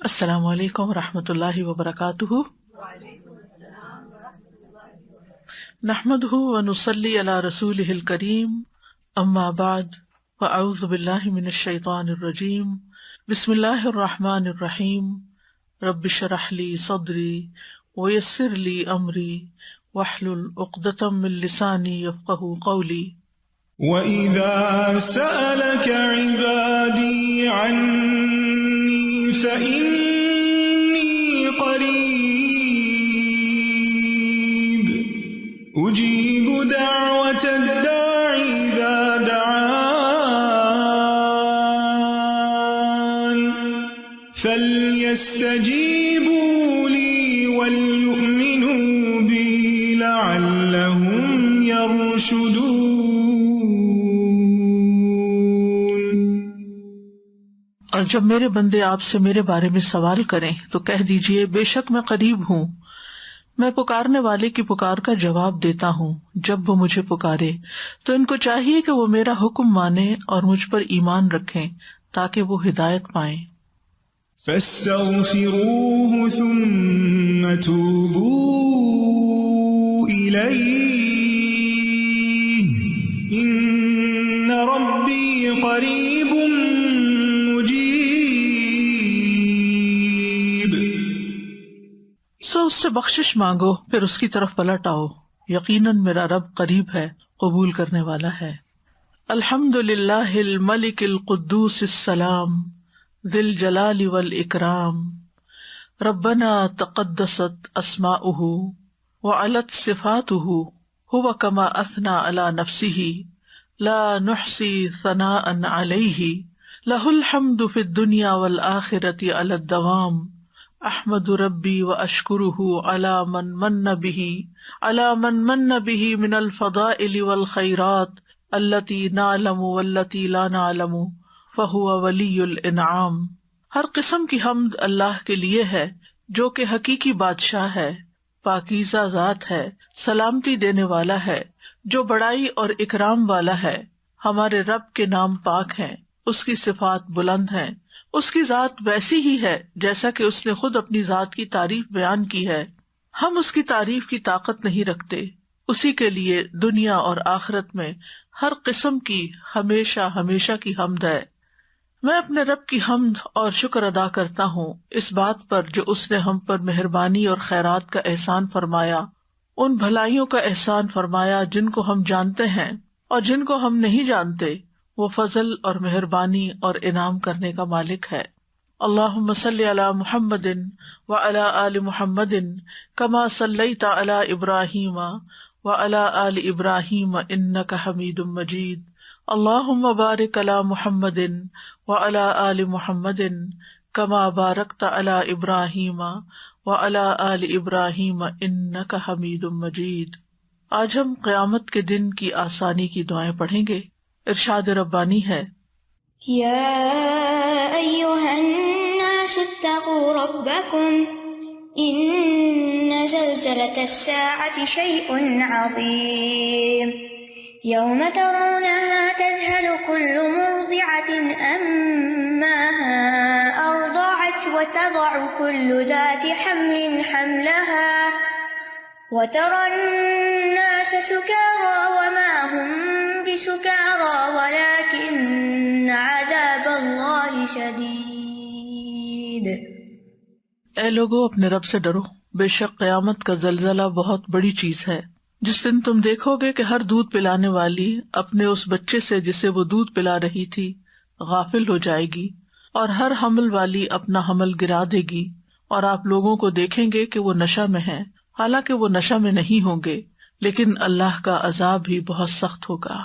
السلام علیکم ورحمۃ اللہ وبرکاتہ۔ نحمده ونصلی علی رسولہ الکریم، اما بعد فاعوذ باللہ من الشیطان الرجیم، بسم اللہ الرحمن الرحیم، رب اشرح لی صدری ویسر لی امری واحلل عقدۃ من لسانی یفقہوا قولی۔ وَإِذَا سَأَلَكَ عِبَادِي عَنِّي فَإِنِّي قَرِيبٌ أُجِيبُ دَعْوَةَ الدَّاعِ إِذَا دَعَانِ فَلْيَسْتَجِيبُوا لِي وَلْيُؤْمِنُوا بِي لَعَلَّهُمْ يَرْشُدُونَ۔ اور جب میرے بندے آپ سے میرے بارے میں سوال کریں تو کہہ دیجئے بے شک میں قریب ہوں، میں پکارنے والے کی پکار کا جواب دیتا ہوں۔ جب وہ مجھے پکارے تو ان کو چاہیے کہ وہ میرا حکم مانیں اور مجھ پر ایمان رکھیں تاکہ وہ ہدایت پائیں۔ فَاسْتَغْفِرُوهُ ثُمَّ تُوبُوا إِلَيْهِ إِنَّ رَبِّي قَرِيبٌ مُجِيبٌ۔ سو اس سے بخشش مانگو پھر اس کی طرف پلٹ آؤ، یقیناً میرا رب قریب ہے، قبول کرنے والا ہے۔ الحمد للہ الملک القدوس السلام ذی الجلال والاکرام، ربنا تقدست اسماؤہ وعلت صفاتہ، هو کما اثنى علی نفسہ لا نحصی ثناء علیہ، لہ الحمد فی الدنیا والآخرۃ علی الدوام، احمد ربی واشکرہ علی من من بہ من الفضائل والخیرات التی نعلم والتی لا نعلم فہو ولی الانعام۔ ہر قسم کی حمد اللہ کے لیے ہے جو کہ حقیقی بادشاہ ہے، پاکیزہ ذات ہے، سلامتی دینے والا ہے، جو بڑائی اور اکرام والا ہے۔ ہمارے رب کے نام پاک ہیں، اس کی صفات بلند ہیں، اس کی ذات ویسی ہی ہے جیسا کہ اس نے خود اپنی ذات کی تعریف بیان کی ہے۔ ہم اس کی تعریف کی طاقت نہیں رکھتے، اسی کے لیے دنیا اور آخرت میں ہر قسم کی ہمیشہ ہمیشہ کی حمد ہے۔ میں اپنے رب کی حمد اور شکر ادا کرتا ہوں اس بات پر جو اس نے ہم پر مہربانی اور خیرات کا احسان فرمایا، ان بھلائیوں کا احسان فرمایا جن کو ہم جانتے ہیں اور جن کو ہم نہیں جانتے۔ وہ فضل اور مہربانی اور انعام کرنے کا مالک ہے۔ اللہم صلی علی محمد وعلی آل محمد کما صلیت علی ابراہیم وعلی آل ابراہیم انک حمید مجید۔ اللہم بارک علی محمد وعلی آل محمد کما بارکت علی ابراہیم وعلی آل ابراہیم انک حمید مجید۔ آج ہم قیامت کے دن کی آسانی کی دعائیں پڑھیں گے۔ ارشاد ربانی ہے، یا ایہا الناس اتقوا ربکم ان زلزلۃ الساعۃ شیء عظیم یوم ترونها تذہل كل مرضعۃ عما ارضعت وتضع كل ذات حمل حملها وترى الناس سكارى وما هم بسكارى ولكن عذاب اللہ شدید۔ اے لوگو اپنے رب سے ڈرو، بے شک قیامت کا زلزلہ بہت بڑی چیز ہے۔ جس دن تم دیکھو گے کہ ہر دودھ پلانے والی اپنے اس بچے سے جسے وہ دودھ پلا رہی تھی غافل ہو جائے گی، اور ہر حمل والی اپنا حمل گرا دے گی، اور آپ لوگوں کو دیکھیں گے کہ وہ نشہ میں ہیں، حالانکہ وہ نشہ میں نہیں ہوں گے، لیکن اللہ کا عذاب بھی بہت سخت ہوگا۔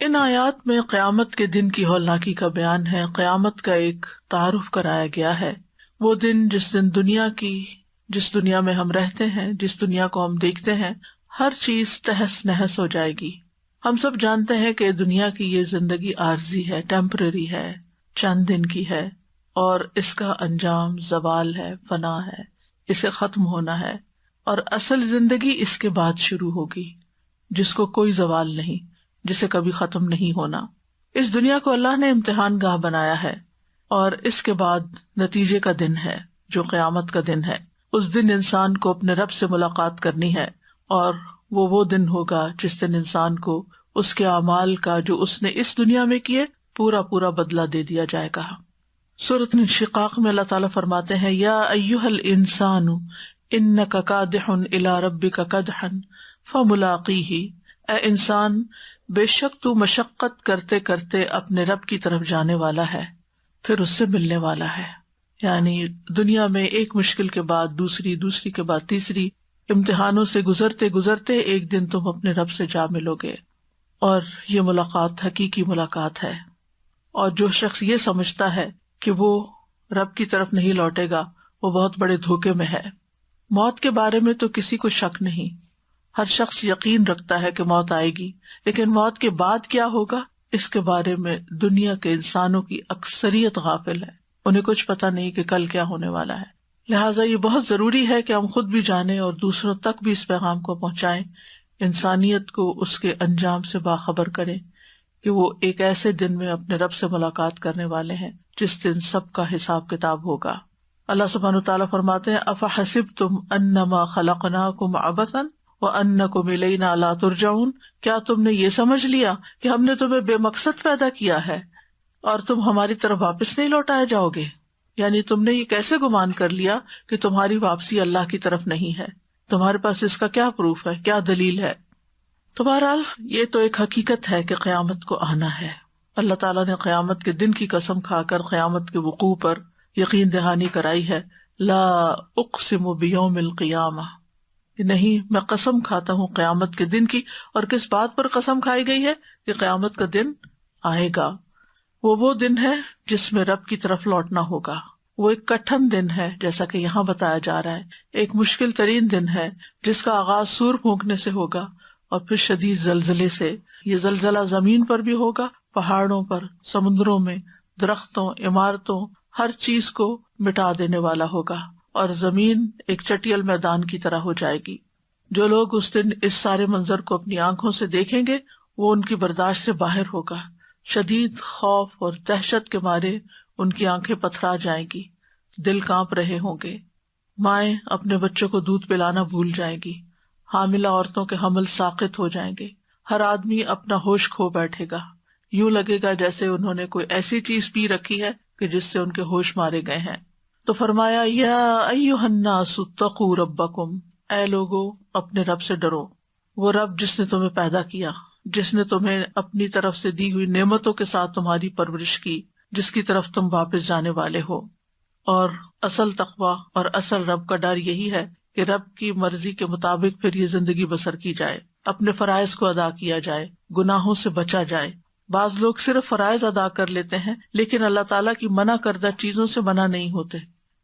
ان آیات میں قیامت کے دن کی ہولناکی کا بیان ہے۔ قیامت کا ایک تعارف کرایا گیا ہے، وہ دن جس دنیا میں ہم رہتے ہیں، جس دنیا کو ہم دیکھتے ہیں، ہر چیز تہس نہس ہو جائے گی۔ ہم سب جانتے ہیں کہ دنیا کی یہ زندگی عارضی ہے، ٹیمپرری ہے، چند دن کی ہے، اور اس کا انجام زوال ہے، فنا ہے، اسے ختم ہونا ہے، اور اصل زندگی اس کے بعد شروع ہوگی جس کو کوئی زوال نہیں، جسے کبھی ختم نہیں ہونا۔ اس دنیا کو اللہ نے امتحان گاہ بنایا ہے، اور اس کے بعد نتیجے کا دن ہے جو قیامت کا دن ہے. اس دن انسان کو اپنے رب سے ملاقات کرنی ہے، اور وہ دن ہوگا جس دن انسان کو اس کے اعمال کا جو اس نے اس دنیا میں کیے پورا بدلہ دے دیا جائے گا. سورۃ انشقاق میں اللہ تعالیٰ فرماتے ہیں یا ایھا الانسان انک کادح الی ربک کدحا فملاقیہ، اے انسان بے شک تو مشقت کرتے کرتے اپنے رب کی طرف جانے والا ہے، پھر اس سے ملنے والا ہے. یعنی دنیا میں ایک مشکل کے بعد دوسری کے بعد تیسری، امتحانوں سے گزرتے گزرتے ایک دن تم اپنے رب سے جا ملو گے، اور یہ ملاقات حقیقی ملاقات ہے. اور جو شخص یہ سمجھتا ہے کہ وہ رب کی طرف نہیں لوٹے گا وہ بہت بڑے دھوکے میں ہے. موت کے بارے میں تو کسی کو شک نہیں، ہر شخص یقین رکھتا ہے کہ موت آئے گی، لیکن موت کے بعد کیا ہوگا اس کے بارے میں دنیا کے انسانوں کی اکثریت غافل ہے. انہیں کچھ پتہ نہیں کہ کل کیا ہونے والا ہے. لہٰذا یہ بہت ضروری ہے کہ ہم خود بھی جانیں اور دوسروں تک بھی اس پیغام کو پہنچائیں، انسانیت کو اس کے انجام سے باخبر کریں کہ وہ ایک ایسے دن میں اپنے رب سے ملاقات کرنے والے ہیں جس دن سب کا حساب کتاب ہوگا. اللہ سبحانہ وتعالیٰ فرماتے ہیں افحسبتم انما خلقناکم عبثا وانکم الینا لا ترجعون، کیا تم نے یہ سمجھ لیا کہ ہم نے تمہیں بے مقصد پیدا کیا ہے اور تم ہماری طرف واپس نہیں لوٹائے جاؤ گے؟ یعنی تم نے یہ کیسے گمان کر لیا کہ تمہاری واپسی اللہ کی طرف نہیں ہے؟ تمہارے پاس اس کا کیا پروف ہے، کیا دلیل ہے؟ تو بہرحال یہ تو ایک حقیقت ہے کہ قیامت کو آنا ہے. اللہ تعالیٰ نے قیامت کے دن کی قسم کھا کر قیامت کے وقوع پر یقین دہانی کرائی ہے. لا اقسم بیوم القیامہ، نہیں میں قسم کھاتا ہوں قیامت کے دن کی. اور کس بات پر قسم کھائی گئی ہے؟ کہ قیامت کا دن آئے گا. وہ دن ہے جس میں رب کی طرف لوٹنا ہوگا. وہ ایک کٹھن دن ہے جیسا کہ یہاں بتایا جا رہا ہے، ایک مشکل ترین دن ہے جس کا آغاز سور پھونکنے سے ہوگا اور پھر شدید زلزلے سے. یہ زلزلہ زمین پر بھی ہوگا، پہاڑوں پر، سمندروں میں، درختوں، عمارتوں، ہر چیز کو مٹا دینے والا ہوگا، اور زمین ایک چٹیل میدان کی طرح ہو جائے گی. جو لوگ اس دن اس سارے منظر کو اپنی آنکھوں سے دیکھیں گے وہ ان کی برداشت سے باہر ہوگا. شدید خوف اور دہشت کے مارے ان کی آنکھیں پتھرا جائیں گی، دل کانپ رہے ہوں گے. مائیں اپنے بچوں کو دودھ پلانا بھول جائیں گی، حاملہ عورتوں کے حمل ساقط ہو جائیں گے، ہر آدمی اپنا ہوش کھو بیٹھے گا. یوں لگے گا جیسے انہوں نے کوئی ایسی چیز پی رکھی ہے کہ جس سے ان کے ہوش مارے گئے ہیں. تو فرمایا یا ایھا الناس اتقوا ربکم، اے لوگو اپنے رب سے ڈرو. وہ رب جس نے تمہیں پیدا کیا، جس نے تمہیں اپنی طرف سے دی ہوئی نعمتوں کے ساتھ تمہاری پرورش کی، جس کی طرف تم واپس جانے والے ہو. اور اصل تقویٰ اور اصل رب کا ڈر یہی ہے کہ رب کی مرضی کے مطابق پھر یہ زندگی بسر کی جائے، اپنے فرائض کو ادا کیا جائے، گناہوں سے بچا جائے. بعض لوگ صرف فرائض ادا کر لیتے ہیں لیکن اللہ تعالیٰ کی منع کردہ چیزوں سے منع نہیں ہوتے،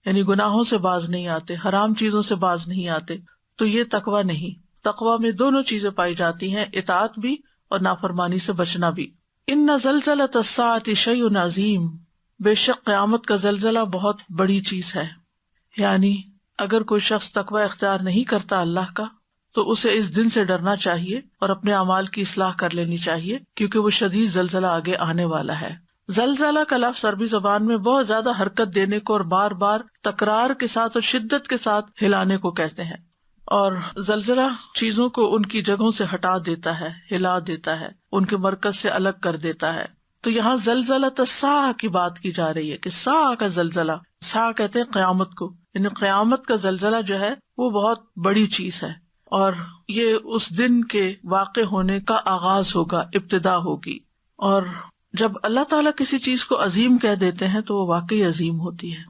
یعنی گناہوں سے باز نہیں آتے، حرام چیزوں سے باز نہیں آتے. تو یہ تقویٰ نہیں. تقویٰ میں دونوں چیزیں پائی جاتی ہیں، اطاعت بھی اور نافرمانی سے بچنا بھی. ان زلزلۃ الساعۃ شیء عظیم، بے شک قیامت کا زلزلہ بہت بڑی چیز ہے. یعنی اگر کوئی شخص تقویٰ اختیار نہیں کرتا اللہ کا تو اسے اس دن سے ڈرنا چاہیے اور اپنے اعمال کی اصلاح کر لینی چاہیے، کیونکہ وہ شدید زلزلہ آگے آنے والا ہے. زلزلہ کا لفظ عربی زبان میں بہت زیادہ حرکت دینے کو اور بار بار تکرار کے ساتھ اور شدت کے ساتھ ہلانے کو کہتے ہیں. اور زلزلہ چیزوں کو ان کی جگہوں سے ہٹا دیتا ہے، ہلا دیتا ہے، ان کے مرکز سے الگ کر دیتا ہے. تو یہاں زلزلۃ الساعہ کی بات کی جا رہی ہے کہ ساعہ کا زلزلہ، ساعہ کہتے ہیں قیامت کو، یعنی قیامت کا زلزلہ جو ہے وہ بہت بڑی چیز ہے، اور یہ اس دن کے واقع ہونے کا آغاز ہوگا، ابتدا ہوگی. اور جب اللہ تعالیٰ کسی چیز کو عظیم کہہ دیتے ہیں تو وہ واقعی عظیم ہوتی ہے.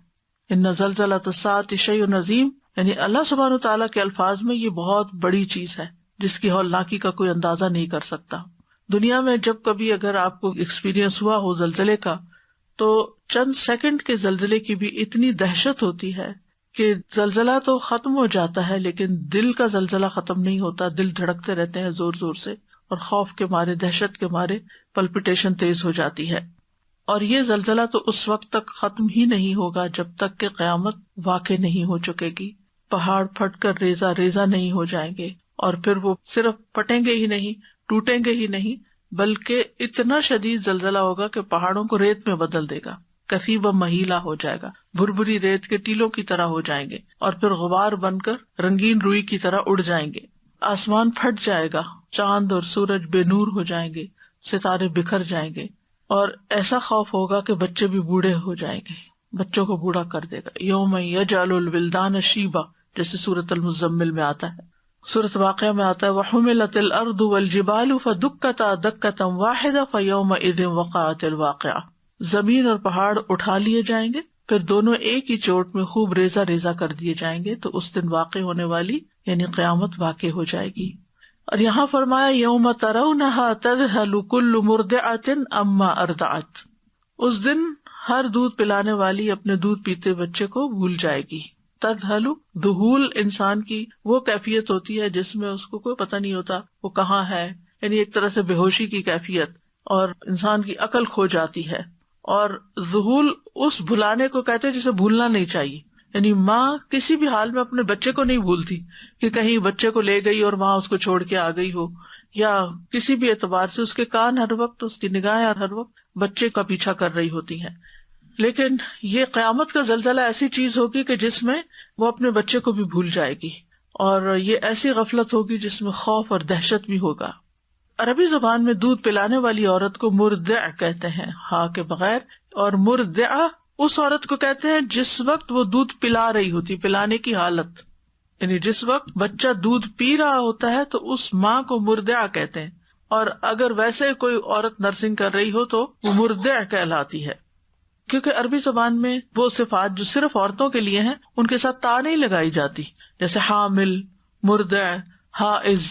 ان زلزلۃ الساعۃ شیء عظیم، یعنی اللہ سبحانہ وتعالیٰ کے الفاظ میں یہ بہت بڑی چیز ہے جس کی ہولناکی کا کوئی اندازہ نہیں کر سکتا. دنیا میں جب کبھی اگر آپ کو ایکسپیرینس ہوا ہو زلزلے کا تو چند سیکنڈ کے زلزلے کی بھی اتنی دہشت ہوتی ہے کہ زلزلہ تو ختم ہو جاتا ہے لیکن دل کا زلزلہ ختم نہیں ہوتا. دل دھڑکتے رہتے ہیں زور زور سے، اور خوف کے مارے، دہشت کے مارے پلپیٹیشن تیز ہو جاتی ہے. اور یہ زلزلہ تو اس وقت تک ختم ہی نہیں ہوگا جب تک کہ قیامت واقع نہیں ہو چکے گی. پہاڑ پھٹ کر ریزہ ریزہ نہیں ہو جائیں گے، اور پھر وہ صرف پھٹیں گے ہی نہیں، ٹوٹیں گے ہی نہیں، بلکہ اتنا شدید زلزلہ ہوگا کہ پہاڑوں کو ریت میں بدل دے گا. کثیبا مہیلا ہو جائے گا، بھربھری ریت کے ٹیلوں کی طرح ہو جائیں گے، اور پھر غبار بن کر رنگین روئی کی طرح اڑ جائیں گے۔ آسمان پھٹ جائے گا، چاند اور سورج بے نور ہو جائیں گے، ستارے بکھر جائیں گے، اور ایسا خوف ہوگا کہ بچے بھی بوڑھے ہو جائیں گے، بچوں کو بوڑھا کر دے گا۔ یوم یجعل الولدان شیبا، جیسے سورۃ المزمل میں آتا ہے۔ سورۃ واقعہ میں آتا ہے وحملت الارض والجبال فدکتا دکتا واحدہ فیومئذ وقعت الواقعہ، زمین اور پہاڑ اٹھا لیے جائیں گے، پھر دونوں ایک ہی چوٹ میں خوب ریزہ ریزہ کر دیے جائیں گے، تو اس دن واقع ہونے والی یعنی قیامت واقع ہو جائے گی۔ اور یہاں فرمایا یوم ترونہا تذہل کل مرضعۃ عما ارضعت، اس دن ہر دودھ پلانے والی اپنے دودھ پیتے بچے کو بھول جائے گی۔ تذہل، ذہول انسان کی وہ کیفیت ہوتی ہے جس میں اس کو کوئی پتہ نہیں ہوتا وہ کہاں ہے، یعنی ایک طرح سے بے ہوشی کی کیفیت، اور انسان کی عقل کھو جاتی ہے۔ اور ذہول اس بھلانے کو کہتے ہیں جسے بھولنا نہیں چاہیے، یعنی ماں کسی بھی حال میں اپنے بچے کو نہیں بھولتی کہ کہیں بچے کو لے گئی اور ماں اس کو چھوڑ کے آ گئی ہو، یا کسی بھی اعتبار سے اس کے کان ہر وقت، اس کی نگاہیں ہر وقت بچے کا پیچھا کر رہی ہوتی ہیں۔ لیکن یہ قیامت کا زلزلہ ایسی چیز ہوگی کہ جس میں وہ اپنے بچے کو بھی بھول جائے گی، اور یہ ایسی غفلت ہوگی جس میں خوف اور دہشت بھی ہوگا۔ عربی زبان میں دودھ پلانے والی عورت کو مرضع کہتے ہیں، ہاں کے بغیر، اور مرضعہ اس عورت کو کہتے ہیں جس وقت وہ دودھ پلا رہی ہوتی، پلانے کی حالت، یعنی جس وقت بچہ دودھ پی رہا ہوتا ہے تو اس ماں کو مرضعہ کہتے ہیں۔ اور اگر ویسے کوئی عورت نرسنگ کر رہی ہو تو وہ مرضع کہلاتی ہے، کیونکہ عربی زبان میں وہ صفات جو صرف عورتوں کے لیے ہیں ان کے ساتھ تا نہیں لگائی جاتی، جیسے حامل، مرضع، حائض،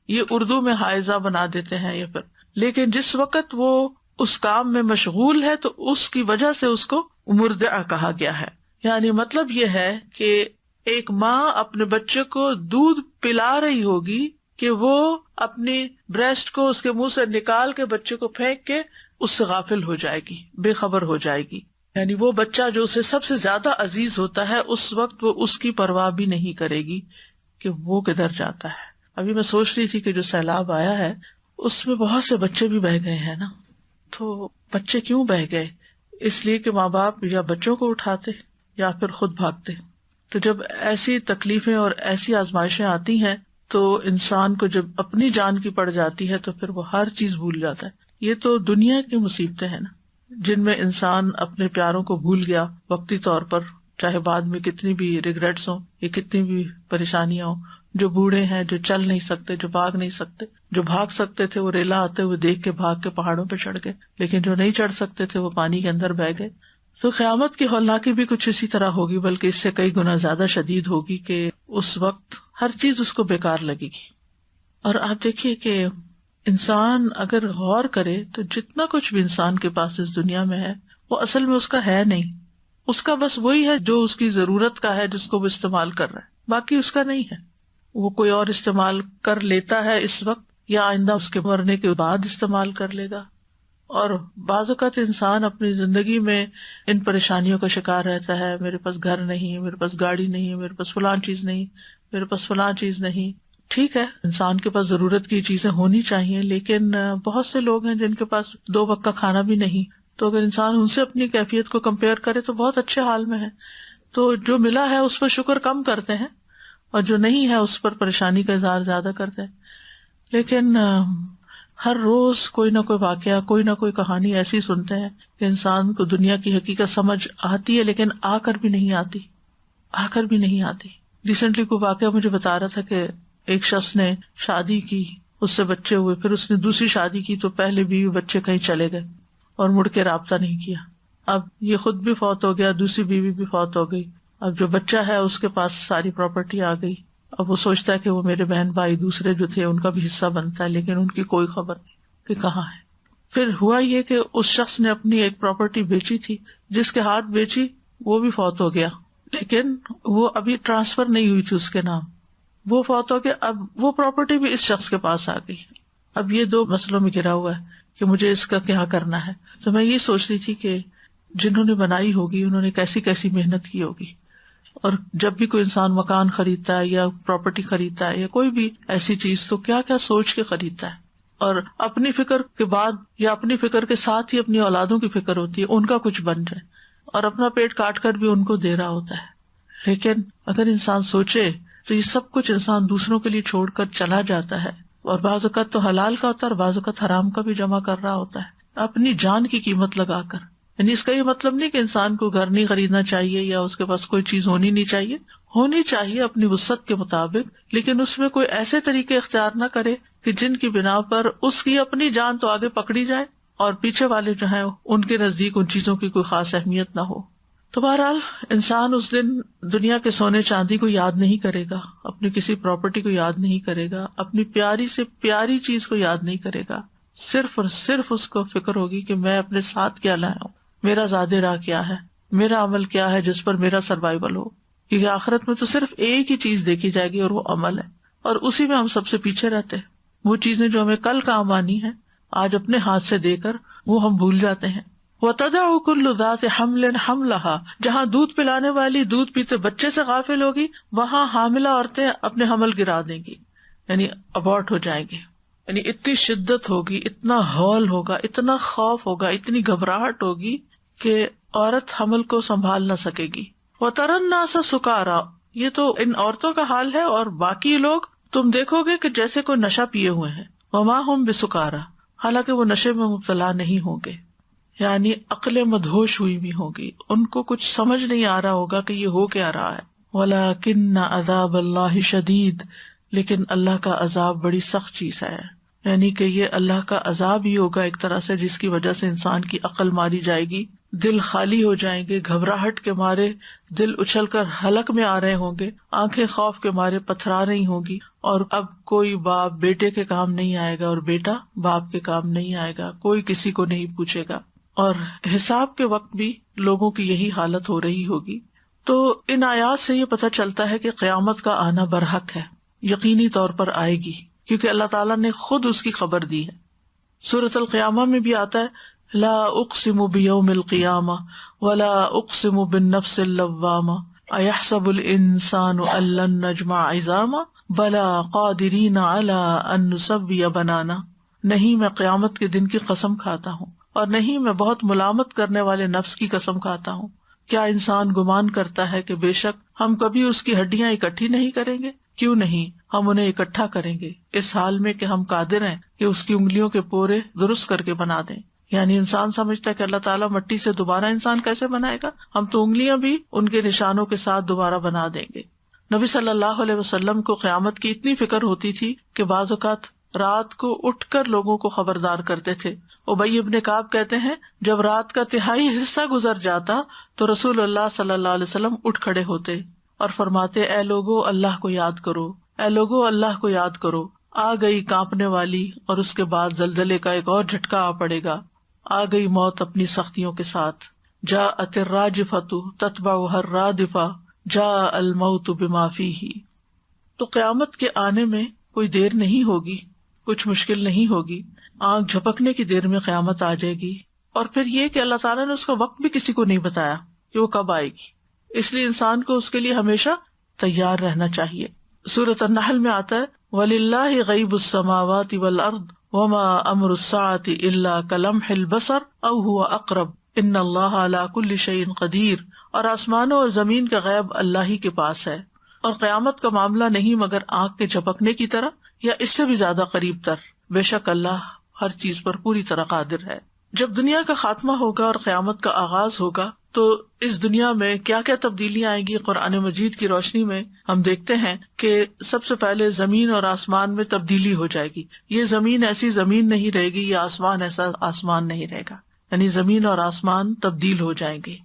یہ اردو میں حائضہ بنا دیتے ہیں یا پھر، لیکن جس وقت وہ اس کام میں مشغول ہے تو اس کی وجہ سے اس کو مرضعہ کہا گیا ہے۔ یعنی مطلب یہ ہے کہ ایک ماں اپنے بچے کو دودھ پلا رہی ہوگی کہ وہ اپنی بریسٹ کو اس کے منہ سے نکال کے بچے کو پھینک کے اس سے غافل ہو جائے گی، بے خبر ہو جائے گی، یعنی وہ بچہ جو اسے سب سے زیادہ عزیز ہوتا ہے اس وقت وہ اس کی پرواہ بھی نہیں کرے گی کہ وہ کدھر جاتا ہے۔ ابھی میں سوچ رہی تھی کہ جو سیلاب آیا ہے اس میں بہت سے بچے بھی بہہ گئے ہیں نا، تو بچے کیوں بہہ گئے؟ اس لیے کہ ماں باپ یا بچوں کو اٹھاتے یا پھر خود بھاگتے۔ تو جب ایسی تکلیفیں اور ایسی آزمائشیں آتی ہیں تو انسان کو جب اپنی جان کی پڑ جاتی ہے تو پھر وہ ہر چیز بھول جاتا ہے۔ یہ تو دنیا کی مصیبتیں ہیں نا، جن میں انسان اپنے پیاروں کو بھول گیا وقتی طور پر، چاہے بعد میں کتنی بھی ریگریٹس ہوں یا کتنی بھی پریشانیاں ہوں۔ جو بوڑھے ہیں، جو چل نہیں سکتے، جو بھاگ نہیں سکتے، جو بھاگ سکتے تھے وہ ریلا آتے ہوئے دیکھ کے بھاگ کے پہاڑوں پہ چڑھ گئے، لیکن جو نہیں چڑھ سکتے تھے وہ پانی کے اندر بہ گئے۔ تو قیامت کی ہولناکی بھی کچھ اسی طرح ہوگی، بلکہ اس سے کئی گنا زیادہ شدید ہوگی کہ اس وقت ہر چیز اس کو بیکار لگے گی۔ اور آپ دیکھیے کہ انسان اگر غور کرے تو جتنا کچھ بھی انسان کے پاس اس دنیا میں ہے وہ اصل میں اس کا ہے نہیں، اس کا بس وہی ہے جو اس کی ضرورت کا ہے، جس کو وہ استعمال کر رہا ہے، باقی اس کا نہیں ہے۔ وہ کوئی اور استعمال کر لیتا ہے اس وقت، یا آئندہ اس کے مرنے کے بعد استعمال کر لے گا۔ اور بعض اوقات انسان اپنی زندگی میں ان پریشانیوں کا شکار رہتا ہے، میرے پاس گھر نہیں ہے، میرے پاس گاڑی نہیں ہے، میرے پاس فلاں چیز نہیں، میرے پاس فلاں چیز نہیں۔ ٹھیک ہے، انسان کے پاس ضرورت کی چیزیں ہونی چاہیے، لیکن بہت سے لوگ ہیں جن کے پاس 2 وقت کا کھانا بھی نہیں، تو اگر انسان ان سے اپنی کیفیت کو کمپیئر کرے تو بہت اچھے حال میں ہے۔ تو جو ملا ہے اس پر شکر کم کرتے ہیں، اور جو نہیں ہے اس پر پریشانی کا اظہار زیادہ کرتے ہیں۔ لیکن ہر روز کوئی نہ کوئی واقعہ، کوئی نہ کوئی کہانی ایسی سنتے ہیں کہ انسان کو دنیا کی حقیقت سمجھ آتی ہے، لیکن آ کر بھی نہیں آتی۔ ریسنٹلی کوئی واقعہ مجھے بتا رہا تھا کہ ایک شخص نے شادی کی، اس سے بچے ہوئے، پھر اس نے دوسری شادی کی تو پہلے بیوی بچے کہیں چلے گئے اور مڑ کے رابطہ نہیں کیا۔ اب یہ خود بھی فوت ہو گیا، دوسری بیوی بھی فوت ہو گئی، اب جو بچہ ہے اس کے پاس ساری پراپرٹی آ گئی۔ اب وہ سوچتا ہے کہ وہ میرے بہن بھائی دوسرے جو تھے ان کا بھی حصہ بنتا ہے، لیکن ان کی کوئی خبر نہیں کہ کہاں ہے۔ پھر ہوا یہ کہ اس شخص نے اپنی ایک پراپرٹی بیچی تھی، جس کے ہاتھ بیچی وہ بھی فوت ہو گیا، لیکن وہ ابھی ٹرانسفر نہیں ہوئی تھی اس کے نام، وہ فوت ہو گیا۔ اب وہ پراپرٹی بھی اس شخص کے پاس آ گئی۔ اب یہ 2 مسئلوں میں گھرا ہوا ہے کہ مجھے اس کا کیا کرنا ہے۔ تو میں یہ سوچ رہی تھی کہ جنہوں نے بنائی ہوگی انہوں نے کیسی کیسی محنت کی ہوگی، اور جب بھی کوئی انسان مکان خریدتا ہے یا پراپرٹی خریدتا ہے یا کوئی بھی ایسی چیز تو کیا کیا سوچ کے خریدتا ہے۔ اور اپنی فکر کے بعد یا اپنی فکر کے ساتھ ہی اپنی اولادوں کی فکر ہوتی ہے، ان کا کچھ بن جائے، اور اپنا پیٹ کاٹ کر بھی ان کو دے رہا ہوتا ہے. لیکن اگر انسان سوچے تو یہ سب کچھ انسان دوسروں کے لیے چھوڑ کر چلا جاتا ہے، اور بعض اوقات تو حلال کا ہوتا ہے اور بعض اوقات حرام کا بھی جمع کر رہا ہوتا ہے اپنی جان کی قیمت لگا کر. یعنی اس کا یہ مطلب نہیں کہ انسان کو گھر نہیں خریدنا چاہیے یا اس کے پاس کوئی چیز ہونی چاہیے اپنی وسعت کے مطابق، لیکن اس میں کوئی ایسے طریقے اختیار نہ کرے کہ جن کی بنا پر اس کی اپنی جان تو آگے پکڑی جائے اور پیچھے والے جو ہیں ان کے نزدیک ان چیزوں کی کوئی خاص اہمیت نہ ہو. تو بہرحال انسان اس دن دنیا کے سونے چاندی کو یاد نہیں کرے گا، اپنی کسی پراپرٹی کو یاد نہیں کرے گا، اپنی پیاری سے پیاری چیز کو یاد نہیں کرے گا. صرف اور صرف اس کو فکر ہوگی کہ میں اپنے ساتھ کیا لایا ہوں، میرا زاد راہ کیا ہے، میرا عمل کیا ہے جس پر میرا سروائیول ہو. کیونکہ آخرت میں تو صرف ایک ہی چیز دیکھی جائے گی اور وہ عمل ہے، اور اسی میں ہم سب سے پیچھے رہتے ہیں. وہ چیزیں جو ہمیں کل کام آنی ہے آج اپنے ہاتھ سے دے کر وہ ہم بھول جاتے ہیں. وَتَدَعُ كُلُّ ذَاتِ حَمْلٍ حَمْلَهَا، جہاں دودھ پلانے والی دودھ پیتے بچے سے غافل ہوگی وہاں حاملہ عورتیں اپنے حمل گرا دیں گی، یعنی ابورٹ ہو جائیں گے. یعنی اتنی شدت ہوگی، اتنا ہول ہوگا، اتنا خوف ہوگا، اتنی گھبراہٹ ہوگی کہ عورت حمل کو سنبھال نہ سکے گی. وَتَرَى النَّاسَ سُكَارَىٰ، یہ تو ان عورتوں کا حال ہے، اور باقی لوگ تم دیکھو گے کہ جیسے کوئی نشہ پیے ہوئے ہیں. وَمَا هُمْ بِسُكَارَىٰ، حالانکہ وہ نشے میں مبتلا نہیں ہوں گے، یعنی عقل مدہوش ہوئی بھی ہوگی، ان کو کچھ سمجھ نہیں آ رہا ہوگا کہ یہ ہو کیا رہا ہے. وَلَكِنَّ عَذَابَ اللَّهِ شَدِيدٌ، لیکن اللہ کا عذاب بڑی سخت چیز ہے. یعنی کہ یہ اللہ کا عذاب ہی ہوگا ایک طرح سے، جس کی وجہ سے انسان کی عقل ماری جائے گی، دل خالی ہو جائیں گے، گھبراہٹ کے مارے دل اچھل کر حلق میں آ رہے ہوں گے، آنکھیں خوف کے مارے پتھرا رہی ہوں گی، اور اب کوئی باپ بیٹے کے کام نہیں آئے گا اور بیٹا باپ کے کام نہیں آئے گا، کوئی کسی کو نہیں پوچھے گا. اور حساب کے وقت بھی لوگوں کی یہی حالت ہو رہی ہوگی. تو ان آیات سے یہ پتہ چلتا ہے کہ قیامت کا آنا برحق ہے، یقینی طور پر آئے گی، کیونکہ اللہ تعالیٰ نے خود اس کی خبر دی ہے. سورۃ القیامہ میں بھی آتا ہے لا اقسم بیوم القیامہ ولا اقسم بالنفس اللوامہ ایحسب الانسان ان لن نجمع عظامہ بلا قادرین علی ان نسوی بنانا. نہیں میں قیامت کے دن کی قسم کھاتا ہوں، اور نہیں میں بہت ملامت کرنے والے نفس کی قسم کھاتا ہوں. کیا انسان گمان کرتا ہے کہ بے شک ہم کبھی اس کی ہڈیاں اکٹھی نہیں کریں گے؟ کیوں نہیں، ہم انہیں اکٹھا کریں گے، اس حال میں کہ ہم قادر ہیں کہ اس کی انگلیوں کے پورے درست کر کے بنا دیں. یعنی انسان سمجھتا ہے کہ اللہ تعالیٰ مٹی سے دوبارہ انسان کیسے بنائے گا، ہم تو انگلیاں بھی ان کے نشانوں کے ساتھ دوبارہ بنا دیں گے. نبی صلی اللہ علیہ وسلم کو قیامت کی اتنی فکر ہوتی تھی کہ بعض اوقات رات کو اٹھ کر لوگوں کو خبردار کرتے تھے. ابی ابن کعب کہتے ہیں جب رات کا تہائی حصہ گزر جاتا تو رسول اللہ صلی اللہ علیہ وسلم اٹھ کھڑے ہوتے اور فرماتے اے لوگو اللہ کو یاد کرو، اے لوگو اللہ کو یاد کرو. آ گئی کانپنے والی، اور اس کے بعد زلزلے کا ایک اور جھٹکا آ پڑے گا. آ گئی موت اپنی سختیوں کے ساتھ. جاءت الراجفۃ تتبعها الرادفۃ جاء الموت بما فیہ. تو قیامت کے آنے میں کوئی دیر نہیں ہوگی، کچھ مشکل نہیں ہوگی. آنکھ جھپکنے کی دیر میں قیامت آ جائے گی. اور پھر یہ کہ اللہ تعالیٰ نے اس کا وقت بھی کسی کو نہیں بتایا کہ وہ کب آئے گی، اس لیے انسان کو اس کے لیے ہمیشہ تیار رہنا چاہیے. سورۃ النحل میں آتا ہے وَلِلَّهِ غَيْبُ السَّمَاوَاتِ وَالْأَرْضِ وَمَا أَمْرُ السَّاعَةِ إِلَّا كَلَمْحِ الْبَصَرِ أَوْ هُوَ أَقْرَبُ إِنَّ اللَّهَ عَلَى كُلِّ شَيْءٍ قَدِيرٌ. اور آسمانوں اور زمین کا غیب اللہ ہی کے پاس ہے، اور قیامت کا معاملہ نہیں مگر آنکھ کے جھپکنے کی طرح یا اس سے بھی زیادہ قریب تر. بے شک اللہ ہر چیز پر پوری طرح قادر ہے. جب دنیا کا خاتمہ ہوگا اور قیامت کا آغاز ہوگا تو اس دنیا میں کیا کیا تبدیلیاں آئیں گی. قرآن مجید کی روشنی میں ہم دیکھتے ہیں کہ سب سے پہلے زمین اور آسمان میں تبدیلی ہو جائے گی. یہ زمین ایسی زمین نہیں رہے گی، یہ آسمان ایسا آسمان نہیں رہے گا، یعنی زمین اور آسمان تبدیل ہو جائیں گے.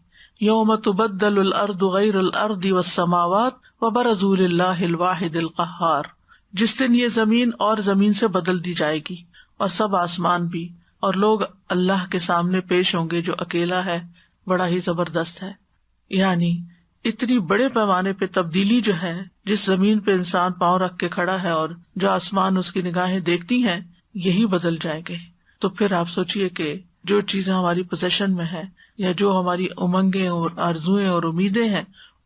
یوم تبدل الارض غیر الارض والسماوات وبرزوا للہ الواحد القہار. جس دن یہ زمین اور زمین سے بدل دی جائے گی اور سب آسمان بھی، اور لوگ اللہ کے سامنے پیش ہوں گے جو اکیلا ہے، بڑا ہی زبردست ہے. یعنی اتنی بڑے پیمانے پہ تبدیلی جو ہے، جس زمین پہ انسان پاؤں رکھ کے کھڑا ہے اور جو آسمان اس کی نگاہیں دیکھتی ہیں، یہی بدل جائیں گے. تو پھر آپ سوچئے کہ جو چیزیں ہماری پوزیشن میں ہیں یا جو ہماری امنگیں اور آرزویں اور امیدیں ہیں،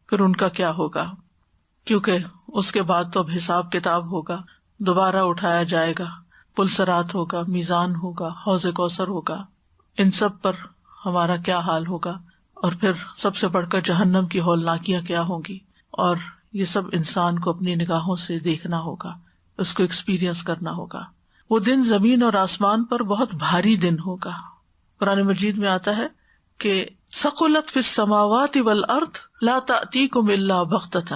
پھر ان کا کیا ہوگا. کیونکہ اس کے بعد تو اب حساب کتاب ہوگا، دوبارہ اٹھایا جائے گا. پلسرات ہوگا، میزان ہوگا، حوض کوثر ہوگا، ان سب پر ہمارا کیا حال ہوگا، اور پھر سب سے بڑھ کر جہنم کی ہولناکیاں کیا ہوں گی، اور یہ سب انسان کو اپنی نگاہوں سے دیکھنا ہوگا، اس کو ایکسپیرئنس کرنا ہوگا۔ وہ دن زمین اور آسمان پر بہت بھاری دن ہوگا۔ قرآن مجید میں آتا ہے کہ ثقلت فی السماوات والارض لا تأتیکم الا بغتۃ،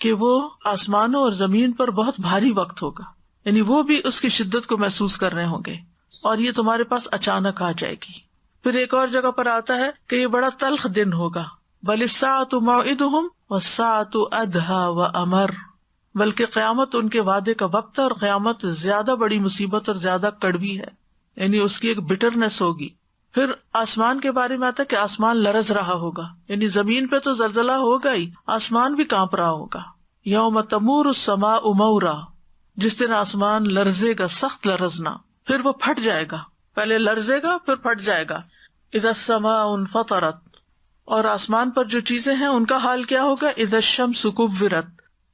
کہ وہ آسمانوں اور زمین پر بہت بھاری وقت ہوگا، یعنی وہ بھی اس کی شدت کو محسوس کر رہے ہوں گے، اور یہ تمہارے پاس اچانک آ جائے گی۔ پھر ایک اور جگہ پر آتا ہے کہ یہ بڑا تلخ دن ہوگا، بل الساعۃ موعدہم والساعۃ ادھیٰ وامر، بلکہ قیامت ان کے وعدے کا وقت ہے، اور قیامت زیادہ بڑی مصیبت اور زیادہ کڑوی ہے، یعنی اس کی ایک بٹرنس ہوگی۔ پھر آسمان کے بارے میں آتا ہے کہ آسمان لرز رہا ہوگا، یعنی زمین پہ تو زلزلہ ہوگا ہی، آسمان بھی کانپ رہا ہوگا۔ یوم تمور السماء مورا، جس دن آسمان لرزے گا، سخت لرزنا، پھر وہ پھٹ جائے گا، پہلے لرزے گا پھر پھٹ جائے گا۔ اذا السماء انفطرت، اور آسمان پر جو چیزیں ہیں ان کا حال کیا ہوگا؟ اذا الشمس کورت،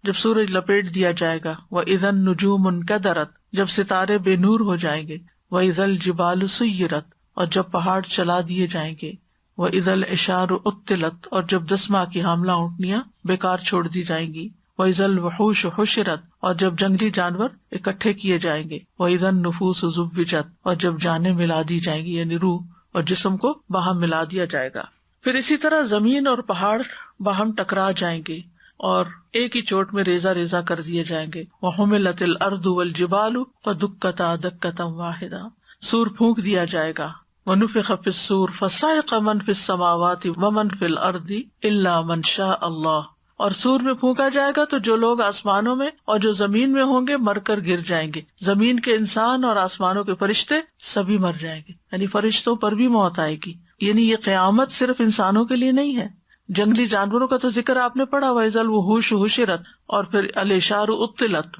جب سورج لپیٹ دیا جائے گا، واذا النجوم انکدرت، جب ستارے بے نور ہو جائیں گے، واذا الجبال سیرت، اور جب پہاڑ چلا دیے جائیں گے، واذا العشار عطلت، اور جب 10 ماہ کی حاملہ اونٹنیاں بیکار چھوڑ دی جائیں گی، واذا الوحوش حشرت، اور جب جنگلی جانور اکٹھے کیے جائیں گے، واذا النفوس زوجت، اور جب جانیں ملا دی جائیں گی، یعنی روح اور جسم کو باہم ملا دیا جائے گا۔ پھر اسی طرح زمین اور پہاڑ باہم ٹکرا جائیں گے اور ایک ہی چوٹ میں ریزہ ریزہ کر دیے جائیں گے۔ وحملت الارض والجبال فدکتا دکتا واحدا، سور پھونک دیا جائے گا۔ ونفخ فی الصور فصعق من فی السماوات ومن فی الارض الا من شاء اللہ، اور سور میں پھونکا جائے گا تو جو لوگ آسمانوں میں اور جو زمین میں ہوں گے مر کر گر جائیں گے، زمین کے انسان اور آسمانوں کے فرشتے سبھی مر جائیں گے، یعنی فرشتوں پر بھی موت آئے گی۔ یعنی یہ قیامت صرف انسانوں کے لیے نہیں ہے، جنگلی جانوروں کا تو ذکر آپ نے پڑھا، وَإِذَا الْوُحُوشُ حُشِرَتْ، اور پھر الْعِشَارُ عُطِّلَتْ،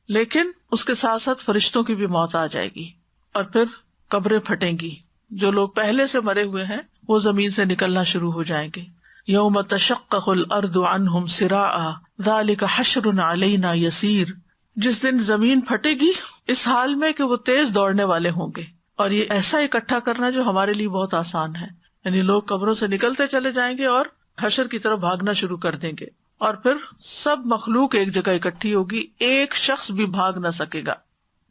لیکن اس کے ساتھ ساتھ فرشتوں کی بھی موت آ جائے گی، اور پھر قبریں پھٹیں گی، جو لوگ پہلے سے مرے ہوئے ہیں وہ زمین سے نکلنا شروع ہو جائیں گے۔ یوم تشقق الارض عنہم سراعا ذلک حشر علینا یسیر، جس دن زمین پھٹے گی اس حال میں کہ وہ تیز دوڑنے والے ہوں گے، اور یہ ایسا اکٹھا کرنا جو ہمارے لیے بہت آسان ہے، یعنی لوگ قبروں سے نکلتے چلے جائیں گے اور حشر کی طرف بھاگنا شروع کر دیں گے، اور پھر سب مخلوق ایک جگہ اکٹھی ہوگی، ایک شخص بھی بھاگ نہ سکے گا۔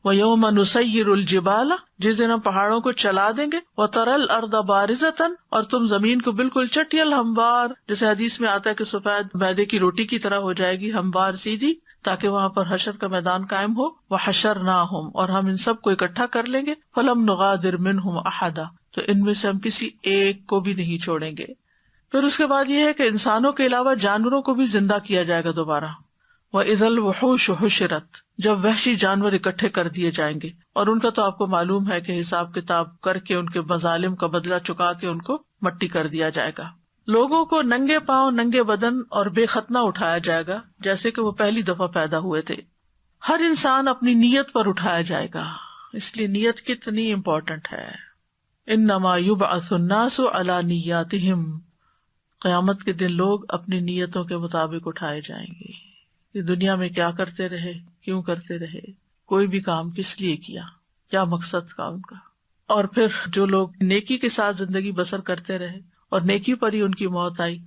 وَيَوْمَ نُسَيِّرُ الْجِبَالَ، جس دن ہم پہاڑوں کو چلا دیں گے، وَتَرَى الْأَرْضَ بَارِزَةً، اور تم زمین کو بالکل چٹیل ہموار، جیسے حدیث میں آتا ہے کہ سفید میدے کی روٹی کی طرح ہو جائے گی، ہموار سیدھی، تاکہ وہاں پر حشر کا میدان قائم ہو۔ وَحَشَرْنَاهُمْ، اور ہم ان سب کو اکٹھا کر لیں گے، فَلَمْ نُغَادِرْ مِنْهُمْ أَحَدًا، تو ان میں سے ہم کسی ایک کو بھی نہیں چھوڑیں گے۔ پھر اس کے بعد یہ ہے کہ انسانوں کے علاوہ جانوروں کو بھی زندہ کیا جائے گا دوبارہ۔ وَإِذَا الْوُحُوشُ حُشِرَتْ، جب وحشی جانور اکٹھے کر دیے جائیں گے، اور ان کا تو آپ کو معلوم ہے کہ حساب کتاب کر کے ان کے مظالم کا بدلہ چکا کے ان کو مٹی کر دیا جائے گا۔ لوگوں کو ننگے پاؤں، ننگے بدن اور بے ختنہ اٹھایا جائے گا جیسے کہ وہ پہلی دفعہ پیدا ہوئے تھے۔ ہر انسان اپنی نیت پر اٹھایا جائے گا، اس لیے نیت کتنی امپورٹنٹ ہے۔ انما یبعث الناس علی نیاتہم، قیامت کے دن لوگ اپنی نیتوں کے مطابق اٹھائے جائیں گے، کہ دنیا میں کیا کرتے رہے، کیوں کرتے رہے، کوئی بھی کام کس لیے کیا، کیا مقصد تھا ان کا۔ اور پھر جو لوگ نیکی کے ساتھ زندگی بسر کرتے رہے اور نیکی پر ہی ان کی موت آئی،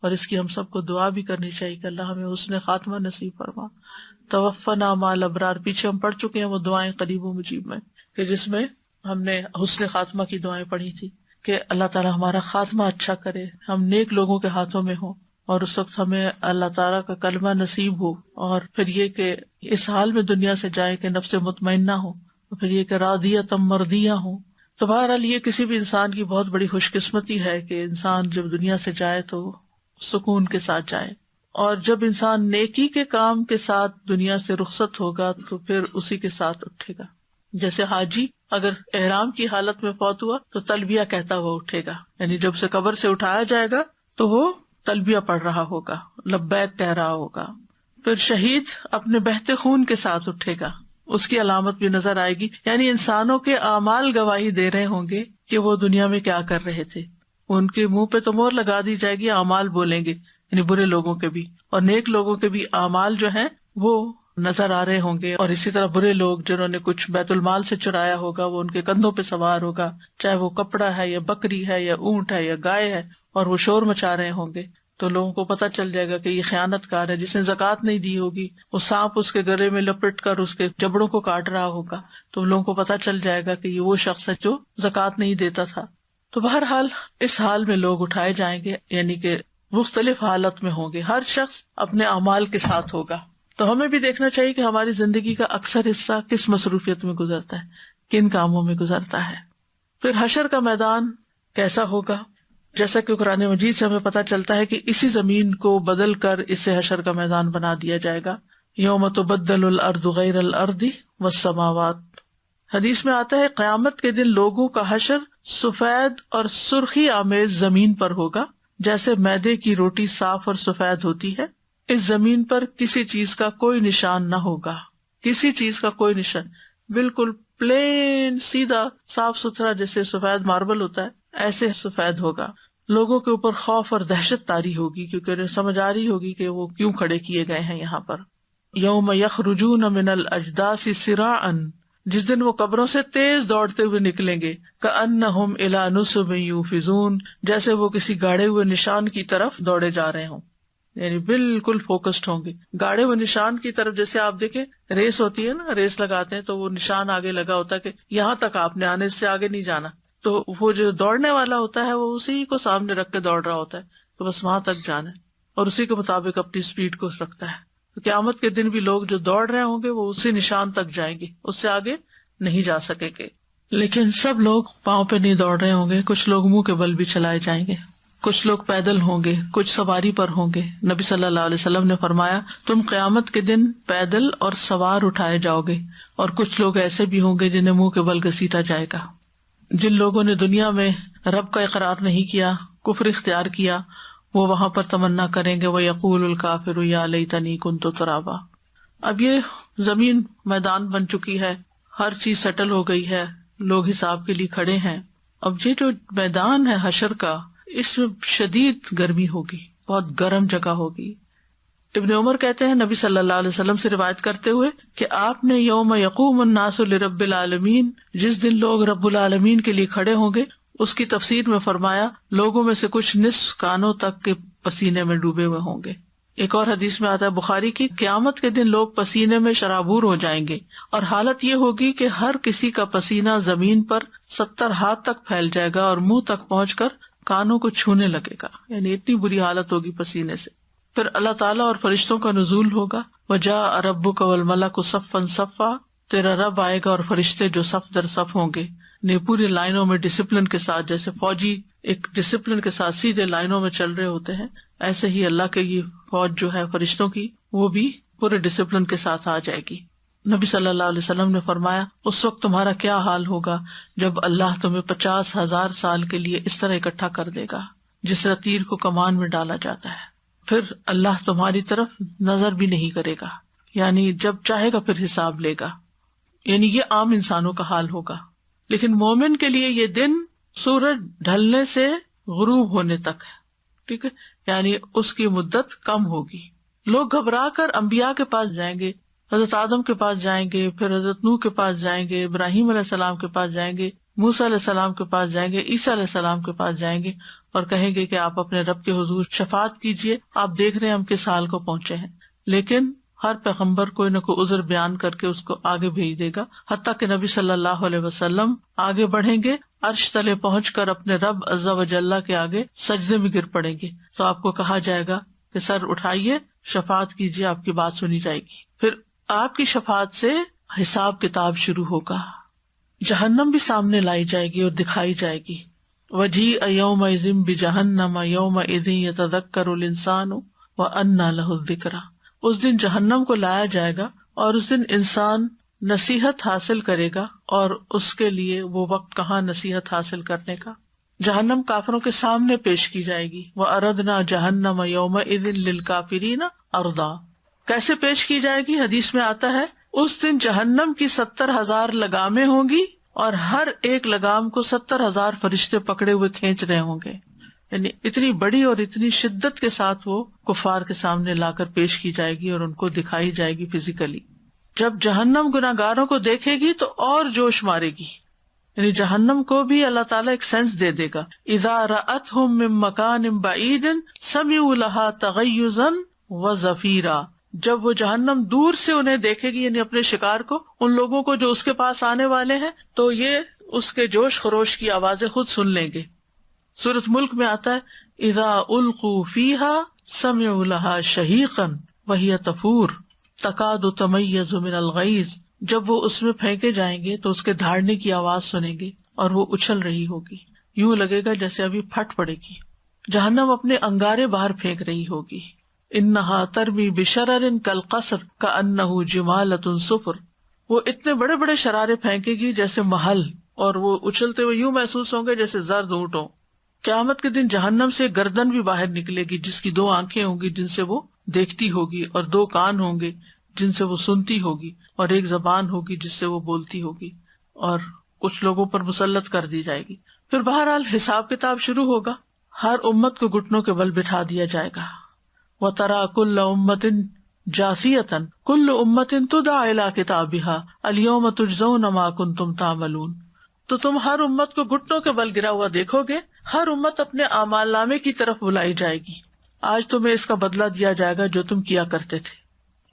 اور اس کی ہم سب کو دعا بھی کرنی چاہیے کہ اللہ ہمیں حسن خاتمہ نصیب فرما۔ توفنا مع الابرار، پیچھے ہم پڑھ چکے ہیں وہ دعائیں قریب و مجیب میں، کہ جس میں ہم نے حسن خاتمہ کی دعائیں پڑھی تھی کہ اللہ تعالیٰ ہمارا خاتمہ اچھا کرے، ہم نیک لوگوں کے ہاتھوں میں ہوں، اور اس وقت ہمیں اللہ تعالیٰ کا کلمہ نصیب ہو، اور پھر یہ کہ اس حال میں دنیا سے جائے کہ نفس مطمئنہ ہو، اور پھر یہ کہ راضیۃ مرضیہ ہو۔ تو بہرحال یہ کسی بھی انسان کی بہت بڑی خوش قسمتی ہے کہ انسان جب دنیا سے جائے تو سکون کے ساتھ جائے، اور جب انسان نیکی کے کام کے ساتھ دنیا سے رخصت ہوگا تو پھر اسی کے ساتھ اٹھے گا۔ جیسے حاجی اگر احرام کی حالت میں فوت ہوا تو تلبیہ کہتا ہوا اٹھے گا، یعنی جب سے قبر سے اٹھایا جائے گا تو وہ تلبیہ پڑھ رہا ہوگا، لبیک کہہ رہا ہوگا۔ پھر شہید اپنے بہتے خون کے ساتھ اٹھے گا، اس کی علامت بھی نظر آئے گی، یعنی انسانوں کے اعمال گواہی دے رہے ہوں گے کہ وہ دنیا میں کیا کر رہے تھے۔ ان کے منہ پہ تو مہر لگا دی جائے گی، اعمال بولیں گے، یعنی برے لوگوں کے بھی، اور نیک لوگوں کے بھی اعمال جو ہیں وہ نظر آ رہے ہوں گے، اور اسی طرح برے لوگ جنہوں نے کچھ بیت المال سے چرایا ہوگا وہ ان کے کندھوں پہ سوار ہوگا، چاہے وہ کپڑا ہے یا بکری ہے یا اونٹ ہے یا گائے ہے، اور وہ شور مچا رہے ہوں گے، تو لوگوں کو پتہ چل جائے گا کہ یہ خیانت کار ہے۔ جس نے زکوٰۃ نہیں دی ہوگی وہ سانپ اس کے گلے میں لپٹ کر اس کے جبڑوں کو کاٹ رہا ہوگا، تو لوگوں کو پتہ چل جائے گا کہ یہ وہ شخص ہے جو زکوٰۃ نہیں دیتا تھا۔ تو بہرحال اس حال میں لوگ اٹھائے جائیں گے، یعنی کہ مختلف حالت میں ہوں گے، ہر شخص اپنے اعمال کے ساتھ ہوگا۔ تو ہمیں بھی دیکھنا چاہیے کہ ہماری زندگی کا اکثر حصہ کس مصروفیت میں گزرتا ہے، کن کاموں میں گزرتا ہے۔ پھر حشر کا میدان کیسا ہوگا؟ جیسا کہ قرآن مجید سے ہمیں پتہ چلتا ہے کہ اسی زمین کو بدل کر اسے حشر کا میدان بنا دیا جائے گا۔ یوم تبدل الارض غیر الارض والسماوات۔ حدیث میں آتا ہے قیامت کے دن لوگوں کا حشر سفید اور سرخی آمیز زمین پر ہوگا، جیسے میدے کی روٹی صاف اور سفید ہوتی ہے۔ اس زمین پر کسی چیز کا کوئی نشان نہ ہوگا، کسی چیز کا کوئی نشان، بالکل پلین سیدھا صاف ستھرا، جیسے سفید ماربل ہوتا ہے ایسے سفید ہوگا۔ لوگوں کے اوپر خوف اور دہشت طاری ہوگی، کیونکہ انہیں سمجھ آ رہی ہوگی کہ وہ کیوں کھڑے کیے گئے ہیں یہاں پر۔ یوم یخرجون من الاجداث سراعا، جس دن وہ قبروں سے تیز دوڑتے ہوئے نکلیں گے، کأنہم الی نصب یوفزون، جیسے وہ کسی گاڑے ہوئے نشان کی طرف دوڑے جا رہے ہوں، یعنی بالکل فوکسڈ ہوں گے گاڑے ہوئے نشان کی طرف۔ جیسے آپ دیکھیں ریس ہوتی ہے نا، ریس لگاتے ہیں تو وہ نشان آگے لگا ہوتا ہے کہ یہاں تک آپ نے آنے، اس سے آگے نہیں جانا، تو وہ جو دوڑنے والا ہوتا ہے وہ اسی کو سامنے رکھ کے دوڑ رہا ہوتا ہے، تو بس وہاں تک جانا ہے اور اسی کے مطابق اپنی سپیڈ کو رکھتا ہے۔ تو قیامت کے دن بھی لوگ جو دوڑ رہے ہوں گے وہ اسی نشان تک جائیں گے، اس سے آگے نہیں جا سکیں گے۔ لیکن سب لوگ پاؤں پہ نہیں دوڑ رہے ہوں گے، کچھ لوگ منہ کے بل بھی چلائے جائیں گے، کچھ لوگ پیدل ہوں گے، کچھ سواری پر ہوں گے۔ نبی صلی اللہ علیہ وسلم نے فرمایا تم قیامت کے دن پیدل اور سوار اٹھائے جاؤ گے، اور کچھ لوگ ایسے بھی ہوں گے جنہیں منہ کے بل گھسیٹا جائے گا۔ جن لوگوں نے دنیا میں رب کا اقرار نہیں کیا، کفر اختیار کیا، وہ وہاں پر تمنا کریں گے وَيَقُولُ الْكَافِرُ يَا لَيْتَنِي كُنتُ تُرَابًا۔ اب یہ زمین میدان بن چکی ہے، ہر چیز سیٹل ہو گئی ہے، لوگ حساب کے لیے کھڑے ہیں۔ اب یہ جو میدان ہے حشر کا، اس میں شدید گرمی ہوگی، بہت گرم جگہ ہوگی۔ ابن عمر کہتے ہیں نبی صلی اللہ علیہ وسلم سے روایت کرتے ہوئے کہ آپ نے یوم یقوم الناس لرب العالمین، جس دن لوگ رب العالمین کے لیے کھڑے ہوں گے، اس کی تفسیر میں فرمایا لوگوں میں سے کچھ نصف کانوں تک کے پسینے میں ڈوبے ہوئے ہوں گے۔ ایک اور حدیث میں آتا ہے بخاری کی، قیامت کے دن لوگ پسینے میں شرابور ہو جائیں گے، اور حالت یہ ہوگی کہ ہر کسی کا پسینہ زمین پر 70 ہاتھ تک پھیل جائے گا اور منہ تک پہنچ کر کانوں کو چھونے لگے گا، یعنی اتنی بری حالت ہوگی پسینے سے۔ پھر اللہ تعالیٰ اور فرشتوں کا نزول ہوگا، وَجَاءَ رَبُّكَ وَالْمَلَكُ صَفًّا صَفًّا، تیرا رب آئے گا اور فرشتے جو صف در صف ہوں گے، نے پوری لائنوں میں ڈسپلن کے ساتھ، جیسے فوجی ایک ڈسپلن کے ساتھ سیدھے لائنوں میں چل رہے ہوتے ہیں، ایسے ہی اللہ کے یہ فوج جو ہے فرشتوں کی، وہ بھی پورے ڈسپلن کے ساتھ آ جائے گی۔ نبی صلی اللہ علیہ وسلم نے فرمایا اس وقت تمہارا کیا حال ہوگا جب اللہ تمہیں 50,000 سال کے لیے اس طرح اکٹھا کر دے گا جس طرح تیر کو کمان میں ڈالا جاتا ہے، پھر اللہ تمہاری طرف نظر بھی نہیں کرے گا، یعنی جب چاہے گا پھر حساب لے گا۔ یعنی یہ عام انسانوں کا حال ہوگا، لیکن مومن کے لیے یہ دن سورج ڈھلنے سے غروب ہونے تک ہے، ٹھیک ہے، یعنی اس کی مدت کم ہوگی۔ لوگ گھبرا کر انبیاء کے پاس جائیں گے، حضرت آدم کے پاس جائیں گے، پھر حضرت نوح کے پاس جائیں گے، ابراہیم علیہ السلام کے پاس جائیں گے، موسیٰ علیہ السلام کے پاس جائیں گے، عیسیٰ علیہ السلام کے پاس جائیں گے اور کہیں گے کہ آپ اپنے رب کے حضور شفاعت کیجیے، آپ دیکھ رہے ہیں ہم کس حال کو پہنچے ہیں۔ لیکن ہر پیغمبر کوئی نہ کوئی عذر بیان کر کے اس کو آگے بھیج دے گا، حتیٰ کہ نبی صلی اللہ علیہ وسلم آگے بڑھیں گے، عرش تلے پہنچ کر اپنے رب عز و جل کے آگے سجدے میں گر پڑیں گے، تو آپ کو کہا جائے گا کہ سر اٹھائیے، شفاعت کیجیے، آپ کی بات سنی جائے گی۔ پھر آپ کی شفاعت سے حساب کتاب شروع ہوگا، جہنم بھی سامنے لائی جائے گی اور دکھائی جائے گی۔ وَجِیءَ یَوْمَئِذٍ بِجَہَنَّمَ یَوْمَئِذٍ یَتَذَکَّرُ الْإِنسَانُ وَأَنَّىٰ لَهُ الذِّکْرَىٰ، اس دن جہنم کو لایا جائے گا اور اس دن انسان نصیحت حاصل کرے گا، اور اس کے لیے وہ وقت کہاں نصیحت حاصل کرنے کا۔ جہنم کافروں کے سامنے پیش کی جائے گی، وَأَرَدْنَا جَهَنَّمَ يَوْمَئِذٍ لِلْكَافِرِينَ عَرْضًا۔ کیسے پیش کی جائے گی؟ حدیث میں آتا ہے اس دن جہنم کی 70,000 لگامیں ہوں گی، اور ہر ایک لگام کو 70,000 فرشتے پکڑے ہوئے کھینچ رہے ہوں گے، یعنی اتنی بڑی اور اتنی شدت کے ساتھ وہ کفار کے سامنے لا کر پیش کی جائے گی اور ان کو دکھائی جائے گی فزیکلی. جب جہنم گناہگاروں کو دیکھے گی تو اور جوش مارے گی، یعنی جہنم کو بھی اللہ تعالیٰ ایک سینس دے دے گا. اذا رأتهم من مکان بعید سمعوا لها تغیظا وزفیرا، جب وہ جہنم دور سے انہیں دیکھے گی، یعنی اپنے شکار کو، ان لوگوں کو جو اس کے پاس آنے والے ہیں، تو یہ اس کے جوش خروش کی آوازیں خود سن لیں گے. سورۃ ملک میں آتا ہے اذا القوا فیہا سمعوا لها شہیقا وہی تفور تکاد تمیز من الغیظ، جب وہ اس میں پھینکے جائیں گے تو اس کے دھاڑنے کی آواز سنیں گے اور وہ اچھل رہی ہوگی، یوں لگے گا جیسے ابھی پھٹ پڑے گی. جہنم اپنے انگارے باہر پھینک رہی ہوگی. انہا ترمی بشرر کالقصر کانہ جمالۃ صفر، وہ اتنے بڑے بڑے شرارے پھینکے گی جیسے محل، اور وہ اچھلتے ہوئے یوں محسوس ہوں گے جیسے زرد اونٹ ہوں. قیامت کے دن جہنم سے گردن بھی باہر نکلے گی، جس کی 2 آنکھیں ہوں گی جن سے وہ دیکھتی ہوگی، اور 2 کان ہوں گے جن سے وہ سنتی ہوگی، اور 1 زبان ہوگی جس سے وہ بولتی ہوگی، اور کچھ لوگوں پر مسلط کر دی جائے گی. پھر بہرحال حساب کتاب شروع ہوگا. ہر امت کو گھٹنوں کے بل بٹھا دیا جائے گا. وَتَرَى كُلَّ أُمَّةٍ جَاثِيَةً كُلُّ أُمَّةٍ تُدْعَىٰ إِلَىٰ كِتَابِهَا الْيَوْمَ تُجْزَوْنَ مَا كُنتُمْ تَعْمَلُونَ. تو تم ہر امت کو گھٹنوں کے بل گرا ہوا دیکھو گے. ہر امت اپنے اعمال نامے کی طرف بلائی جائے گی. آج تمہیں اس کا بدلہ دیا جائے گا جو تم کیا کرتے تھے.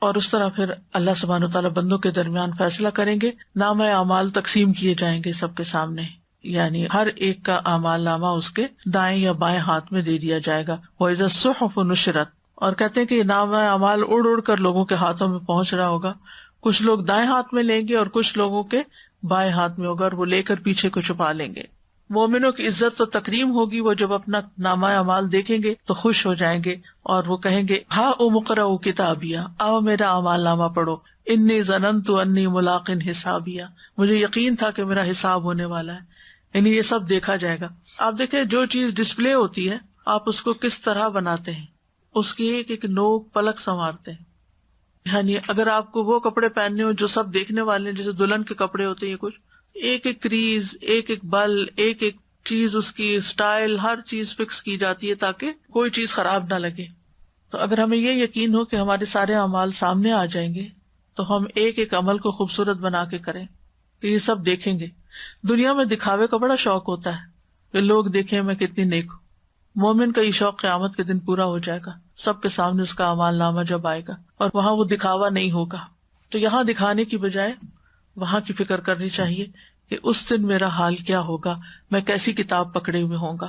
اور اس طرح پھر اللہ سبحانہ وتعالیٰ بندوں کے درمیان فیصلہ کریں گے. نامہ اعمال تقسیم کیے جائیں گے سب کے سامنے، یعنی ہر ایک کا اعمال نامہ اس کے دائیں یا بائیں ہاتھ میں دے دیا جائے گا. وَإِذَا الصُّحُفُ نُشِرَتْ، اور کہتے ہیں کہ یہ نامہ اعمال اڑ اڑ کر لوگوں کے ہاتھوں میں پہنچ رہا ہوگا. کچھ لوگ دائیں ہاتھ میں لیں گے اور کچھ لوگوں کے بائیں ہاتھ میں ہوگا، اور وہ لے کر پیچھے کو چھپا لیں گے. مومنوں کی عزت تو تکریم ہوگی. وہ جب اپنا نامہ اعمال دیکھیں گے تو خوش ہو جائیں گے اور وہ کہیں گے ہا اقرؤ کتابیہ، آؤ میرا اعمال نامہ پڑھو. انی ظننت انی ملاق حسابیہ، مجھے یقین تھا کہ میرا حساب ہونے والا ہے. یعنی یہ سب دیکھا جائے گا. آپ دیکھیں جو چیز ڈسپلے ہوتی ہے آپ اس کو کس طرح بناتے ہیں، اس کی ایک ایک نوک پلک سنوارتے ہیں. یعنی اگر آپ کو وہ کپڑے پہننے ہو جو سب دیکھنے والے ہیں، جیسے دلہن کے کپڑے ہوتے ہیں، کچھ ایک ایک کریز، ایک ایک بل، ایک ایک چیز، اس کی اسٹائل، ہر چیز فکس کی جاتی ہے تاکہ کوئی چیز خراب نہ لگے. تو اگر ہمیں یہ یقین ہو کہ ہمارے سارے اعمال سامنے آ جائیں گے تو ہم ایک ایک عمل کو خوبصورت بنا کے کریں کہ یہ سب دیکھیں گے. دنیا میں دکھاوے کا بڑا شوق ہوتا ہے کہ لوگ دیکھیں میں کتنی نیک ہوں. مومن کا یہ شوق قیامت کے دن پورا ہو جائے گا. سب کے سامنے اس کا اعمال نامہ جب آئے گا اور وہاں وہ دکھاوا نہیں ہوگا. تو یہاں دکھانے کی بجائے وہاں کی فکر کرنی چاہیے کہ اس دن میرا حال کیا ہوگا، میں کیسی کتاب پکڑے ہوئے ہوں گا.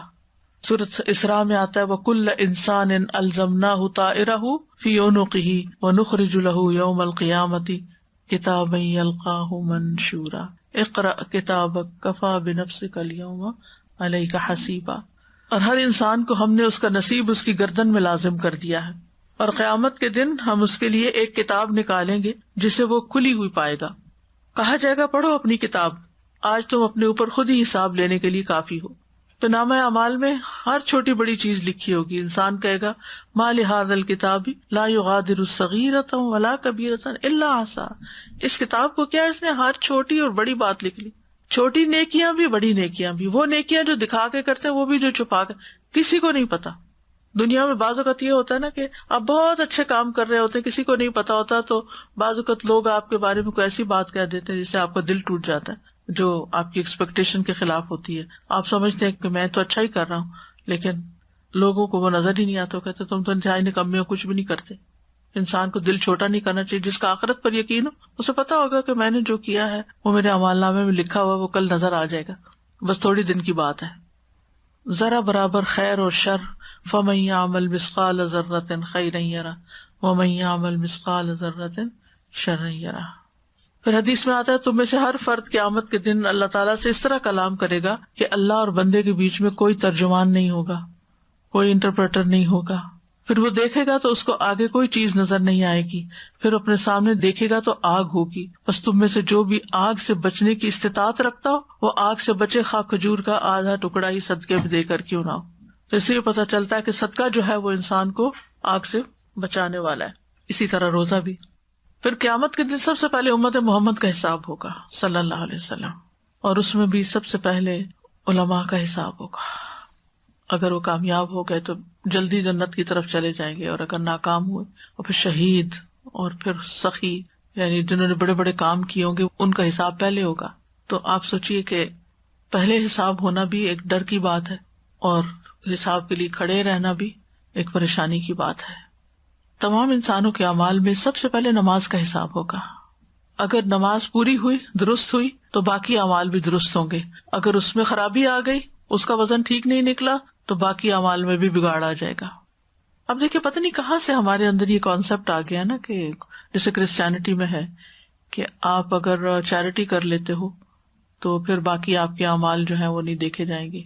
سورۃ اسراء میں آتا ہے وَكُلَّ إِنسَانٍ أَلْزَمْنَاهُ طَائِرَهُ فِي عُنُقِهِ وَنُخْرِجُ لَهُ يَوْمَ الْقِيَامَةِ كِتَابًا يَلْقَاهُ مَنشُورًا اقرأ كِتَابَكَ كَفَىٰ بِنَفْسِكَ الْيَوْمَ عَلَيْكَ حَسِيبًا. اور ہر انسان کو ہم نے اس کا نصیب اس کی گردن میں لازم کر دیا ہے، اور قیامت کے دن ہم اس کے لیے ایک کتاب نکالیں گے جسے وہ کھلی ہوئی پائے گا. کہا جائے گا پڑھو اپنی کتاب، آج تم اپنے اوپر خود ہی حساب لینے کے لیے کافی ہو. تو نامہ اعمال میں ہر چھوٹی بڑی چیز لکھی ہوگی. انسان کہے گا ما لہذا الکتاب لا یغادر صغیرۃ ولا کبیرۃ الا احصاها، اس کتاب کو کیا اس نے ہر چھوٹی اور بڑی بات لکھ لی، چھوٹی نیکیاں بھی بڑی نیکیاں بھی، وہ نیکیاں جو دکھا کے کرتے ہیں وہ بھی جو چھپا کے، کسی کو نہیں پتا. دنیا میں بعض اوقات یہ ہوتا ہے نا کہ آپ بہت اچھے کام کر رہے ہوتے ہیں، کسی کو نہیں پتا ہوتا، تو بعض اوقات لوگ آپ کے بارے میں کوئی ایسی بات کہہ دیتے ہیں جس سے آپ کا دل ٹوٹ جاتا ہے، جو آپ کی ایکسپیکٹیشن کے خلاف ہوتی ہے. آپ سمجھتے ہیں کہ میں تو اچھا ہی کر رہا ہوں، لیکن لوگوں کو وہ نظر ہی نہیں آتا. کہتے تم تو انتہائی نکمے ہو، کچھ بھی نہیں کرتے. انسان کو دل چھوٹا نہیں کرنا چاہیے. جس کا آخرت پر یقین ہو اسے پتا ہوگا کہ میں نے جو کیا ہے وہ میرے اعمال نامے میں لکھا ہوا، وہ کل نظر آ جائے گا، بس تھوڑی دن کی بات ہے. ذرا برابر خیر اور شر، فَمَن يَعْمَلْ مِثْقَالَ ذَرَّةٍ خَيْرًا يَرَهُ وَمَن يَعْمَلْ مِثْقَالَ ذَرَّةٍ شَرًّا يَرَهُ. پھر حدیث میں آتا ہے تم میں سے ہر فرد قیامت کے دن اللہ تعالیٰ سے اس طرح کلام کرے گا کہ اللہ اور بندے کے بیچ میں کوئی ترجمان نہیں ہوگا، کوئی انٹرپریٹر نہیں ہوگا. پھر وہ دیکھے گا تو اس کو آگے کوئی چیز نظر نہیں آئے گی. پھر اپنے سامنے دیکھے گا تو آگ ہوگی. بس تم میں سے جو بھی آگ سے بچنے کی استطاعت رکھتا ہو وہ آگ سے بچے، خواہ کھجور کا آدھا ٹکڑا ہی صدقے میں دے کر کیوں نہ ہو. تو اس سے یہ پتہ چلتا ہے کہ صدقہ جو ہے وہ انسان کو آگ سے بچانے والا ہے. اسی طرح روزہ بھی. پھر قیامت کے دن سب سے پہلے امت محمد کا حساب ہوگا صلی اللہ علیہ وسلم، اور اس میں بھی سب سے پہلے علماء کا حساب ہوگا. اگر وہ کامیاب ہو گئے تو جلدی جنت کی طرف چلے جائیں گے، اور اگر ناکام ہوئے اور پھر شہید اور پھر سخی، یعنی جنہوں نے بڑے بڑے کام کیے ہوں گے ان کا حساب پہلے ہوگا. تو آپ سوچئے کہ پہلے حساب ہونا بھی ایک ڈر کی بات ہے، اور حساب کے لیے کھڑے رہنا بھی ایک پریشانی کی بات ہے. تمام انسانوں کے اعمال میں سب سے پہلے نماز کا حساب ہوگا. اگر نماز پوری ہوئی، درست ہوئی، تو باقی اعمال بھی درست ہوں گے. اگر اس میں خرابی آ گئی، اس کا وزن ٹھیک نہیں نکلا، تو باقی اعمال میں بھی بگاڑ آ جائے گا. اب دیکھیں پتہ نہیں کہاں سے ہمارے اندر یہ کانسیپٹ آ گیا نا، کہ جیسے کرسچینٹی میں ہے کہ آپ اگر چیریٹی کر لیتے ہو تو پھر باقی آپ کے اعمال جو ہیں وہ نہیں دیکھے جائیں گے.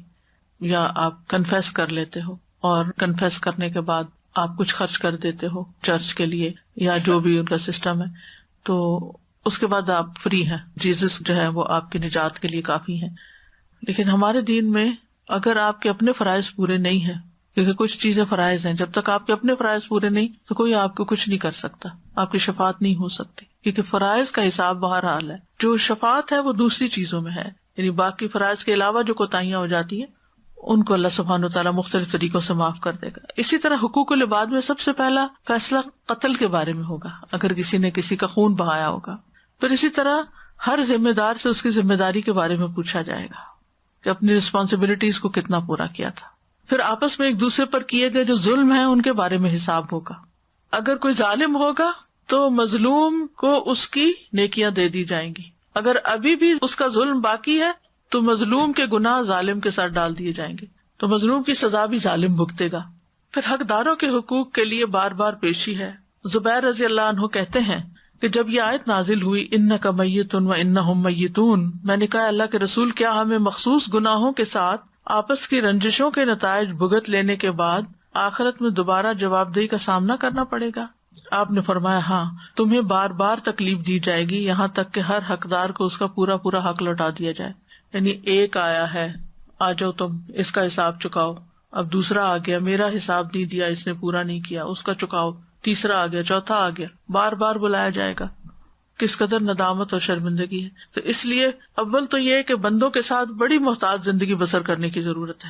یا آپ کنفیس کر لیتے ہو اور کنفیس کرنے کے بعد آپ کچھ خرچ کر دیتے ہو چرچ کے لیے یا جو بھی ان کا سسٹم ہے، تو اس کے بعد آپ فری ہیں، جیزس جو ہے وہ آپ کی نجات کے لیے کافی ہیں. لیکن ہمارے دین میں اگر آپ کے اپنے فرائض پورے نہیں ہیں، کیونکہ کچھ چیزیں فرائض ہیں، جب تک آپ کے اپنے فرائض پورے نہیں تو کوئی آپ کو کچھ نہیں کر سکتا، آپ کی شفاعت نہیں ہو سکتی، کیونکہ فرائض کا حساب بہرحال ہے. جو شفاعت ہے وہ دوسری چیزوں میں ہے، یعنی باقی فرائض کے علاوہ جو کوتاہیاں ہو جاتی ہیں ان کو اللہ سبحانہ وتعالیٰ مختلف طریقوں سے معاف کر دے گا. اسی طرح حقوق العباد میں سب سے پہلا فیصلہ قتل کے بارے میں ہوگا، اگر کسی نے کسی کا خون بہایا ہوگا. پھر اسی طرح ہر ذمہ دار سے اس کی ذمہ داری کے بارے میں پوچھا جائے گا کہ اپنی رسپانسبلٹیز کو کتنا پورا کیا تھا. پھر آپس میں ایک دوسرے پر کیے گئے جو ظلم ہیں ان کے بارے میں حساب ہوگا. اگر کوئی ظالم ہوگا تو مظلوم کو اس کی نیکیاں دے دی جائیں گی. اگر ابھی بھی اس کا ظلم باقی ہے تو مظلوم کے گناہ ظالم کے ساتھ ڈال دیے جائیں گے، تو مظلوم کی سزا بھی ظالم بھگتے گا. پھر حقداروں کے حقوق کے لیے بار بار پیشی ہے. زبیر رضی اللہ عنہ کہتے ہیں کہ جب یہ آیت نازل ہوئی انک میت و انہم میتون، میں نے کہا اللہ کے رسول کیا ہمیں مخصوص گناہوں کے ساتھ آپس کی رنجشوں کے نتائج بھگت لینے کے بعد آخرت میں دوبارہ جواب دہی کا سامنا کرنا پڑے گا؟ آپ نے فرمایا ہاں، تمہیں بار بار تکلیف دی جائے گی یہاں تک کہ ہر حقدار کو اس کا پورا پورا حق لوٹا دیا جائے. یعنی ایک آیا ہے، آ جاؤ تم اس کا حساب چکاؤ. اب دوسرا آ گیا، میرا حساب نہیں دیا، اس نے پورا نہیں کیا، اس کا چکاؤ. تیسرا آ گیا، چوتھا آ گیا، بار بار بلایا جائے گا. کس قدر ندامت اور شرمندگی ہے. تو اس لیے اول تو یہ ہے کہ بندوں کے ساتھ بڑی محتاط زندگی بسر کرنے کی ضرورت ہے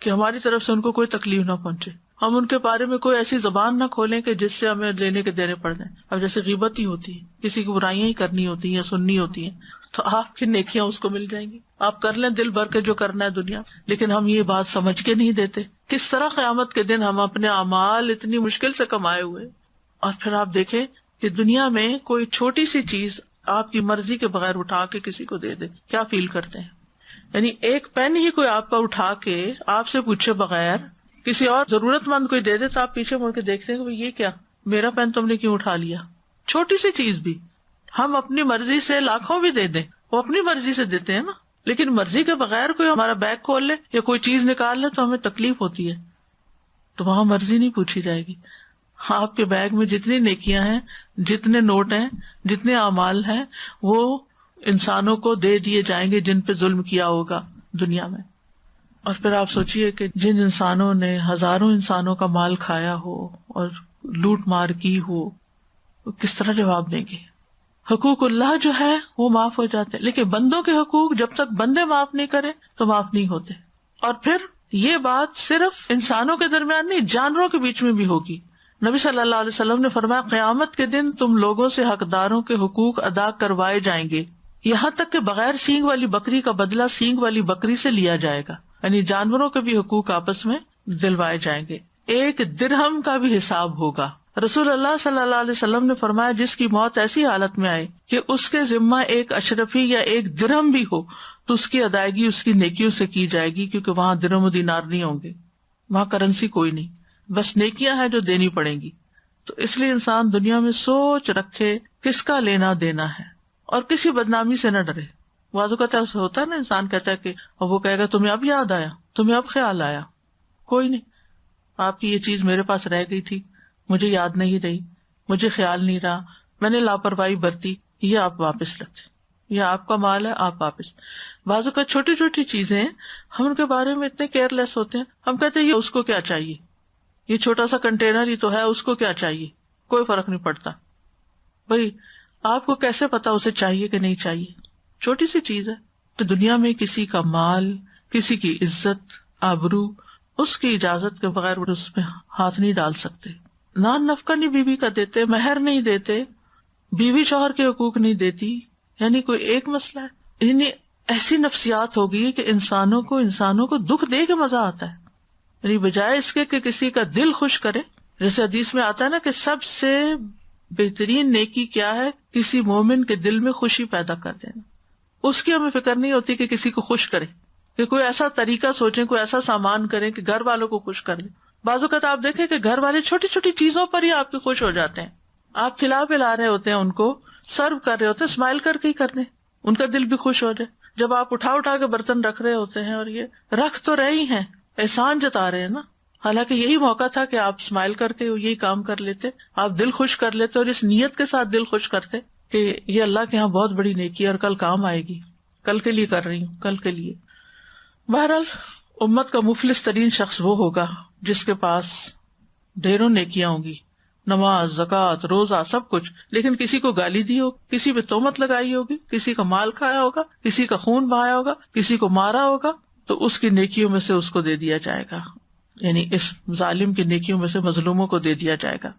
کہ ہماری طرف سے ان کو کوئی تکلیف نہ پہنچے. ہم ان کے بارے میں کوئی ایسی زبان نہ کھولیں کہ جس سے ہمیں لینے کے دینے پڑ جائیں. اب جیسے غیبت ہی ہوتی ہے، کسی کی برائیاں ہی کرنی ہوتی ہیں یا سننی ہوتی ہیں، تو آپ کی نیکیاں اس کو مل جائیں گی. آپ کر لیں دل بھر کے جو کرنا ہے دنیا، لیکن ہم یہ بات سمجھ کے نہیں دیتے کس طرح قیامت کے دن ہم اپنے اعمال اتنی مشکل سے کمائے ہوئے. اور پھر آپ دیکھیں کہ دنیا میں کوئی چھوٹی سی چیز آپ کی مرضی کے بغیر اٹھا کے کسی کو دے دے، کیا فیل کرتے ہیں؟ یعنی ایک پین ہی کوئی آپ کا اٹھا کے آپ سے پوچھے بغیر کسی اور ضرورت مند کوئی دے دے تو آپ پیچھے مڑ کے دیکھتے ہیں کہ یہ کیا، میرا پین تم نے کیوں اٹھا لیا؟ چھوٹی سی چیز بھی ہم اپنی مرضی سے لاکھوں بھی دے دیں، وہ اپنی مرضی سے دیتے ہیں نا، لیکن مرضی کے بغیر کوئی ہمارا بیگ کھول لے یا کوئی چیز نکال لے تو ہمیں تکلیف ہوتی ہے. تو وہاں مرضی نہیں پوچھی جائے گی. آپ کے بیگ میں جتنی نیکیاں ہیں، جتنے نوٹ ہیں، جتنے اعمال ہیں، وہ انسانوں کو دے دیے جائیں گے جن پہ ظلم کیا ہوگا دنیا میں. اور پھر آپ سوچئے کہ جن انسانوں نے ہزاروں انسانوں کا مال کھایا ہو اور لوٹ مار کی ہو، وہ کس طرح جواب دیں گے؟ حقوق اللہ جو ہے وہ معاف ہو جاتے ہیں، لیکن بندوں کے حقوق جب تک بندے معاف نہیں کریں تو معاف نہیں ہوتے. اور پھر یہ بات صرف انسانوں کے درمیان نہیں، جانوروں کے بیچ میں بھی ہوگی. نبی صلی اللہ علیہ وسلم نے فرمایا قیامت کے دن تم لوگوں سے حقداروں کے حقوق ادا کروائے جائیں گے، یہاں تک کہ بغیر سینگ والی بکری کا بدلہ سینگ والی بکری سے لیا جائے گا. یعنی جانوروں کے بھی حقوق آپس میں دلوائے جائیں گے. ایک درہم کا بھی حساب ہوگا. رسول اللہ صلی اللہ علیہ وسلم نے فرمایا جس کی موت ایسی حالت میں آئے کہ اس کے ذمہ ایک اشرفی یا ایک درہم بھی ہو تو اس کی ادائیگی اس کی نیکیوں سے کی جائے گی، کیونکہ وہاں درہم و دینار نہیں ہوں گے، وہاں کرنسی کوئی نہیں، بس نیکیاں ہیں جو دینی پڑیں گی. تو اس لیے انسان دنیا میں سوچ رکھے کس کا لینا دینا ہے اور کسی بدنامی سے نہ ڈرے. بعض اوقات ایسا ہوتا ہے نا، انسان کہتا ہے کہ وہ کہے گا تمہیں اب یاد آیا، تمہیں اب خیال آیا. کوئی نہیں، آپ کی یہ چیز میرے پاس رہ گئی تھی، مجھے یاد نہیں رہی، مجھے خیال نہیں رہا، میں نے لاپرواہی برتی، یہ آپ واپس رکھیں، یہ آپ کا مال ہے، آپ واپس. بعض اوقات چھوٹی چھوٹی چیزیں ہم ان کے بارے میں اتنے کیئر لیس ہوتے ہیں، ہم کہتے ہیں یہ اس کو کیا چاہیے، یہ چھوٹا سا کنٹینر ہی تو ہے، اس کو کیا چاہیے، کوئی فرق نہیں پڑتا. بھائی آپ کو کیسے پتا اسے چاہیے کہ نہیں چاہیے؟ چھوٹی سی چیز ہے. تو دنیا میں کسی کا مال، کسی کی عزت، آبرو اس کی اجازت کے بغیر اس پہ ہاتھ نہیں ڈال سکتے. نان نفقہ نہیں بیوی کا دیتے، مہر نہیں دیتے، بیوی شوہر کے حقوق نہیں دیتی، یعنی کوئی ایک مسئلہ ہے. یعنی ایسی نفسیات ہوگی کہ انسانوں کو دکھ دے کے مزہ آتا ہے. یعنی بجائے اس کے کہ کسی کا دل خوش کرے، جیسے حدیث میں آتا ہے نا کہ سب سے بہترین نیکی کیا ہے، کسی مومن کے دل میں خوشی پیدا کر دینا. اس کی ہمیں فکر نہیں ہوتی کہ کسی کو خوش کرے، کہ کوئی ایسا طریقہ سوچیں، کوئی ایسا سامان کریں کہ گھر والوں کو خوش کر دیں. بعض اوقات آپ دیکھیں کہ گھر والے چھوٹی چھوٹی چیزوں پر ہی آپ کے خوش ہو جاتے ہیں. آپ کھلا پلا رہے ہوتے ہیں، ان کو سرو کر رہے ہوتے ہیں، اسمائل کر کے ہی کر دیں، ان کا دل بھی خوش ہو جائے. جب آپ اٹھا کے برتن رکھ رہے ہوتے ہیں، اور یہ رکھ تو رہے ہی ہیں، احسان جتا رہے ہیں نا، حالانکہ یہی موقع تھا کہ آپ اسمائل کر کے یہی کام کر لیتے، آپ دل خوش کر لیتے، اور اس نیت کے ساتھ دل خوش کرتے کہ یہ اللہ کے ہاں بہت بڑی نیکی ہے اور کل کام آئے گی، کل کے لیے کر رہی ہوں، کل کے لیے. بہرحال امت کا مفلس ترین شخص وہ ہوگا جس کے پاس ڈھیروں نیکیاں ہوں گی، نماز، زکوٰۃ، روزہ، سب کچھ، لیکن کسی کو گالی دی ہو، کسی پہ تہمت لگائی ہوگی، کسی کا مال کھایا ہوگا، کسی کا خون بہایا ہوگا، کسی کو مارا ہوگا، تو اس کی نیکیوں میں سے اس کو دے دیا جائے گا. یعنی اس ظالم کی نیکیوں میں سے مظلوموں کو دے دیا جائے گا.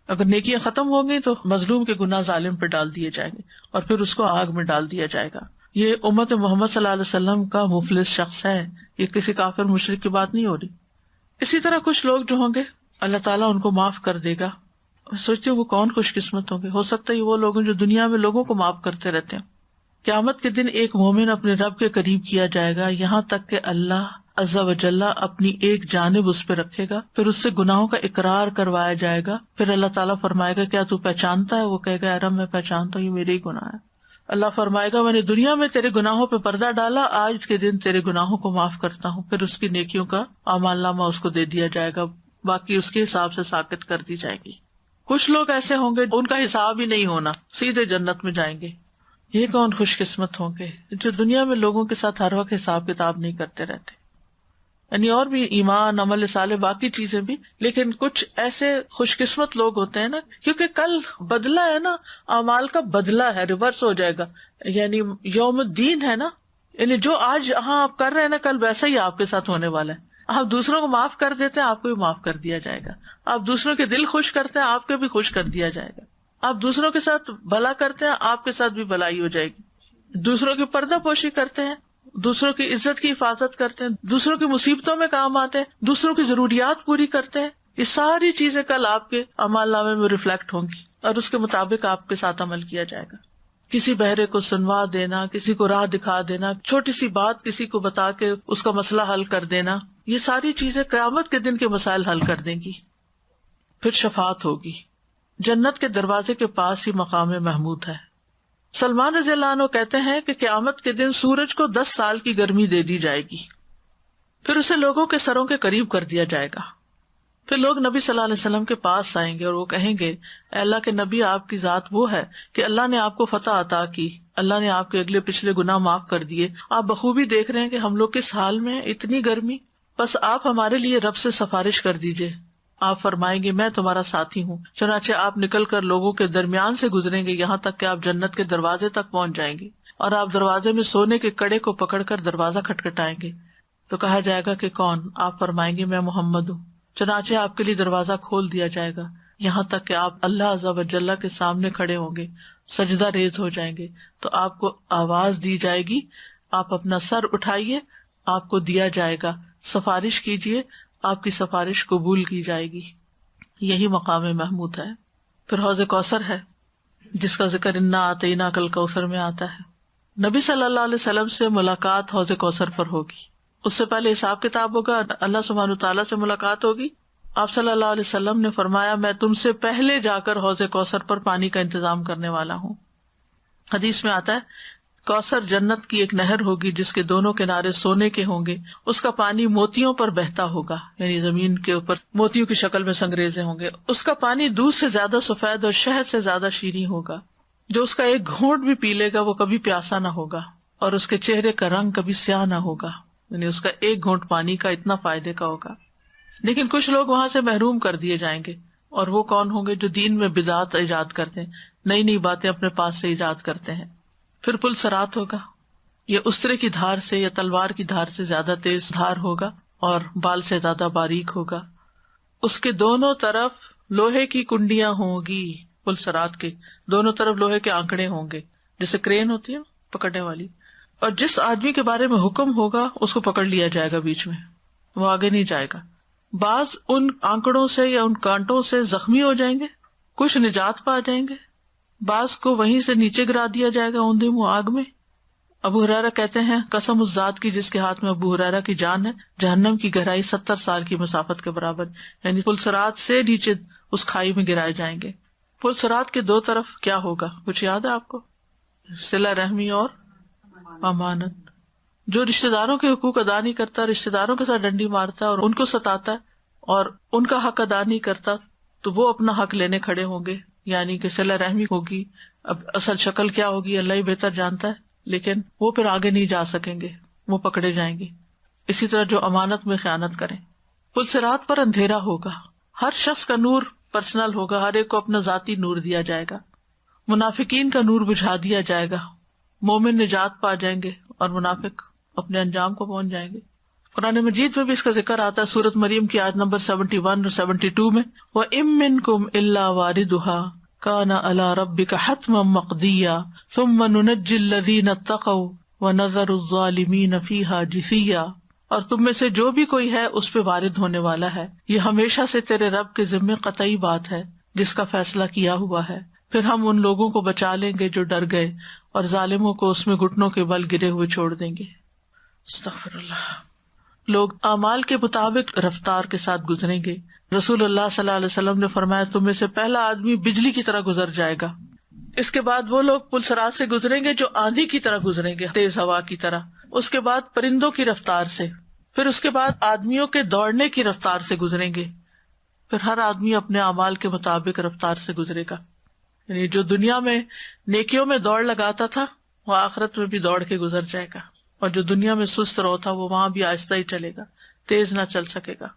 اگر نیکیاں ختم ہو گئی تو مظلوم کے گناہ ظالم پہ ڈال دیے جائیں گے، اور پھر اس کو آگ میں ڈال دیا جائے گا. یہ امت محمد صلی اللہ علیہ وسلم کا مفلس شخص ہے، یہ کسی کافر مشرک کی بات نہیں ہو رہی. اسی طرح کچھ لوگ جو ہوں گے اللہ تعالیٰ ان کو معاف کر دے گا. سوچتے ہو وہ کون خوش قسمت ہوں گے. ہو سکتا ہے وہ لوگ جو دنیا میں لوگوں کو معاف کرتے رہتے ہیں. قیامت کے دن ایک مومن اپنے رب کے قریب کیا جائے گا، یہاں تک کہ اللہ عز و جل اپنی ایک جانب اس پہ رکھے گا، پھر اس سے گناہوں کا اقرار کروایا جائے گا. پھر اللہ تعالیٰ فرمائے گا کیا تو پہچانتا ہے؟ وہ کہے گا رب میں پہچانتا ہوں، یہ میرے ہی گناہ ہے. اللہ فرمائے گا میں نے دنیا میں تیرے گناہوں پہ پردہ ڈالا، آج کے دن تیرے گناہوں کو معاف کرتا ہوں. پھر اس کی نیکیوں کا اعمال نامہ اس کو دے دیا جائے گا، باقی اس کے حساب سے ساقط کر دی جائے گی. کچھ لوگ ایسے ہوں گے ان کا حساب ہی نہیں ہونا، سیدھے جنت میں جائیں گے. یہ کون خوش قسمت ہوں گے جو دنیا میں لوگوں کے ساتھ ہر وقت حساب کتاب نہیں کرتے رہتے. یعنی اور بھی ایمان، عمل صالح، باقی چیزیں بھی، لیکن کچھ ایسے خوش قسمت لوگ ہوتے ہیں نا، کیونکہ کل بدلہ ہے نا، اعمال کا بدلہ ہے، ریورس ہو جائے گا. یعنی یوم الدین ہے نا، یعنی جو آج ہاں آپ کر رہے ہیں نا، کل ویسا ہی آپ کے ساتھ ہونے والا ہے. آپ دوسروں کو معاف کر دیتے ہیں، آپ کو بھی معاف کر دیا جائے گا. آپ دوسروں کے دل خوش کرتے ہیں، آپ کو بھی خوش کر دیا جائے گا. آپ دوسروں کے ساتھ بھلا کرتے ہیں، آپ کے ساتھ بھی بھلائی ہو جائے گی. دوسروں کی پردہ پوشی کرتے ہیں، دوسروں کی عزت کی حفاظت کرتے ہیں، دوسروں کی مصیبتوں میں کام آتے ہیں، دوسروں کی ضروریات پوری کرتے ہیں. یہ ساری چیزیں کل آپ کے اعمال نامے میں ریفلیکٹ ہوں گی، اور اس کے مطابق آپ کے ساتھ عمل کیا جائے گا. کسی بہرے کو سنوا دینا، کسی کو راہ دکھا دینا، چھوٹی سی بات کسی کو بتا کے اس کا مسئلہ حل کر دینا، یہ ساری چیزیں قیامت کے دن کے مسائل حل کر دیں گی. پھر شفاعت ہوگی. جنت کے دروازے کے پاس ہی مقام محمود ہے. سلمان رضی اللہ عنہ کہتے ہیں کہ قیامت کے دن سورج کو 10 سال کی گرمی دے دی جائے گی، پھر اسے لوگوں کے سروں کے قریب کر دیا جائے گا. پھر لوگ نبی صلی اللہ علیہ وسلم کے پاس آئیں گے اور وہ کہیں گے اے اللہ کے نبی، آپ کی ذات وہ ہے کہ اللہ نے آپ کو فتح عطا کی، اللہ نے آپ کے اگلے پچھلے گناہ معاف کر دیے، آپ بخوبی دیکھ رہے ہیں کہ ہم لوگ کس حال میں، اتنی گرمی، بس آپ ہمارے لیے رب سے سفارش کر دیجئے. آپ فرمائیں گے میں تمہارا ساتھی ہوں. چنانچہ آپ نکل کر لوگوں کے درمیان سے گزریں گے یہاں تک کہ آپ جنت کے دروازے تک پہنچ جائیں گے، اور آپ دروازے میں سونے کے کڑے کو پکڑ کر دروازہ کھٹکھٹائیں گے. تو کہا جائے گا کہ کون؟ آپ فرمائیں گے میں محمد ہوں. چنانچہ آپ کے لیے دروازہ کھول دیا جائے گا یہاں تک کہ آپ اللہ عز و جل کے سامنے کھڑے ہوں گے، سجدہ ریز ہو جائیں گے. تو آپ کو آواز دی جائے گی آپ اپنا سر اٹھائیے، آپ کو دیا جائے گا، سفارش کیجیے، آپ کی سفارش قبول کی جائے گی. یہی مقام محمود ہے. پھر حوض کوثر ہے جس کا ذکر انا اعطیناک الکوثر میں آتا ہے. نبی صلی اللہ علیہ وسلم سے ملاقات حوض کوثر پر ہوگی. اس سے پہلے حساب کتاب ہوگا، اللہ سبحانہ تعالیٰ سے ملاقات ہوگی. آپ صلی اللہ علیہ وسلم نے فرمایا میں تم سے پہلے جا کر حوض کوثر پر پانی کا انتظام کرنے والا ہوں. حدیث میں آتا ہے کوثر جنت کی ایک نہر ہوگی جس کے دونوں کنارے سونے کے ہوں گے، اس کا پانی موتیوں پر بہتا ہوگا، یعنی زمین کے اوپر موتیوں کی شکل میں سنگریزے ہوں گے. اس کا پانی دودھ سے زیادہ سفید اور شہد سے زیادہ شیریں ہوگا. جو اس کا ایک گھونٹ بھی پی لے گا وہ کبھی پیاسا نہ ہوگا، اور اس کے چہرے کا رنگ کبھی سیاہ نہ ہوگا. یعنی اس کا ایک گھونٹ پانی کا اتنا فائدے کا ہوگا. لیکن کچھ لوگ وہاں سے محروم کر دیے جائیں گے، اور وہ کون ہوں گے؟ جو دین میں بدعات ایجاد کرتے ہیں، نئی نئی باتیں اپنے پاس سے ایجاد کرتے ہیں. پھر پل صراط ہوگا، یہ استرے کی دھار سے یا تلوار کی دھار سے زیادہ تیز دھار ہوگا، اور بال سے زیادہ باریک ہوگا. اس کے دونوں طرف لوہے کی کنڈیاں ہوں گی، پلسرات کے دونوں طرف لوہے کے آنکڑے ہوں گے، جیسے کرین ہوتی ہے پکڑنے والی. اور جس آدمی کے بارے میں حکم ہوگا اس کو پکڑ لیا جائے گا بیچ میں، وہ آگے نہیں جائے گا. بعض ان آنکڑوں سے یا ان کانٹوں سے زخمی ہو جائیں گے، کچھ نجات پا جائیں گے، بعض کو وہیں سے نیچے گرا دیا جائے گا اوندے منہ آگ میں. ابو ہریرہ کہتے ہیں قسم اس ذات کی جس کے ہاتھ میں ابو ہریرہ کی جان ہے، جہنم کی گہرائی 70 سال کی مسافت کے برابر، یعنی پلسرات سے نیچے اس کھائی میں گرائے جائیں گے. پلسرات کے دو طرف کیا ہوگا کچھ یاد ہے آپ کو؟ صلہ رحمی اور امانت. جو رشتہ داروں کے حقوق ادا نہیں کرتا، رشتہ داروں کے ساتھ ڈنڈی مارتا ہے اور ان کو ستاتا ہے اور ان کا حق ادا نہیں کرتا، تو وہ اپنا حق لینے کھڑے ہوں گے، یعنی کہ صلہ رحمی ہوگی. اب اصل شکل کیا ہوگی اللہ ہی بہتر جانتا ہے، لیکن وہ پھر آگے نہیں جا سکیں گے، وہ پکڑے جائیں گے. اسی طرح جو امانت میں خیانت کریں. پلسرات پر اندھیرا ہوگا، ہر شخص کا نور پرسنل ہوگا، ہر ایک کو اپنا ذاتی نور دیا جائے گا. منافقین کا نور بجھا دیا جائے گا، مومن نجات پا جائیں گے اور منافق اپنے انجام کو پہنچ جائیں گے. قرآن مجید میں بھی اس کا ذکر آتا ہے، سورۃ مریم کی آیت نمبر 71 اور 72 میں، وَإِن مِّنكُمْ إِلَّا وَارِدُهَا كَانَ عَلَىٰ رَبِّكَ حَتْمًا مَّقْضِيًّا ثُمَّ نُنَجِّي الَّذِينَ اتَّقَوْا وَنَذَرُ الظَّالِمِينَ فِيهَا جِثِيًّا. اور تم میں سے جو بھی کوئی ہے اس پہ وارد ہونے والا ہے، یہ ہمیشہ سے تیرے رب کے ذمے قطعی بات ہے جس کا فیصلہ کیا ہوا ہے. پھر ہم ان لوگوں کو بچا لیں گے جو ڈر گئے اور ظالموں کو اس میں گھٹنوں کے بل گرے ہوئے چھوڑ دیں گے. استغفر اللہ. لوگ اعمال کے مطابق رفتار کے ساتھ گزریں گے. رسول اللہ صلی اللہ علیہ وسلم نے فرمایا تم میں سے پہلا آدمی بجلی کی طرح گزر جائے گا. اس کے بعد وہ لوگ پلسرات سے گزریں گے جو آندھی کی طرح گزریں گے، تیز ہوا کی طرح. اس کے بعد پرندوں کی رفتار سے، پھر اس کے بعد آدمیوں کے دوڑنے کی رفتار سے گزریں گے. پھر ہر آدمی اپنے اعمال کے مطابق رفتار سے گزرے گا. یعنی جو دنیا میں نیکیوں میں دوڑ لگاتا تھا وہ آخرت میں بھی دوڑ کے گزر جائے گا، اور جو دنیا میں سست رہتا وہ وہاں بھی آہستہ ہی چلے گا، تیز نہ چل سکے گا.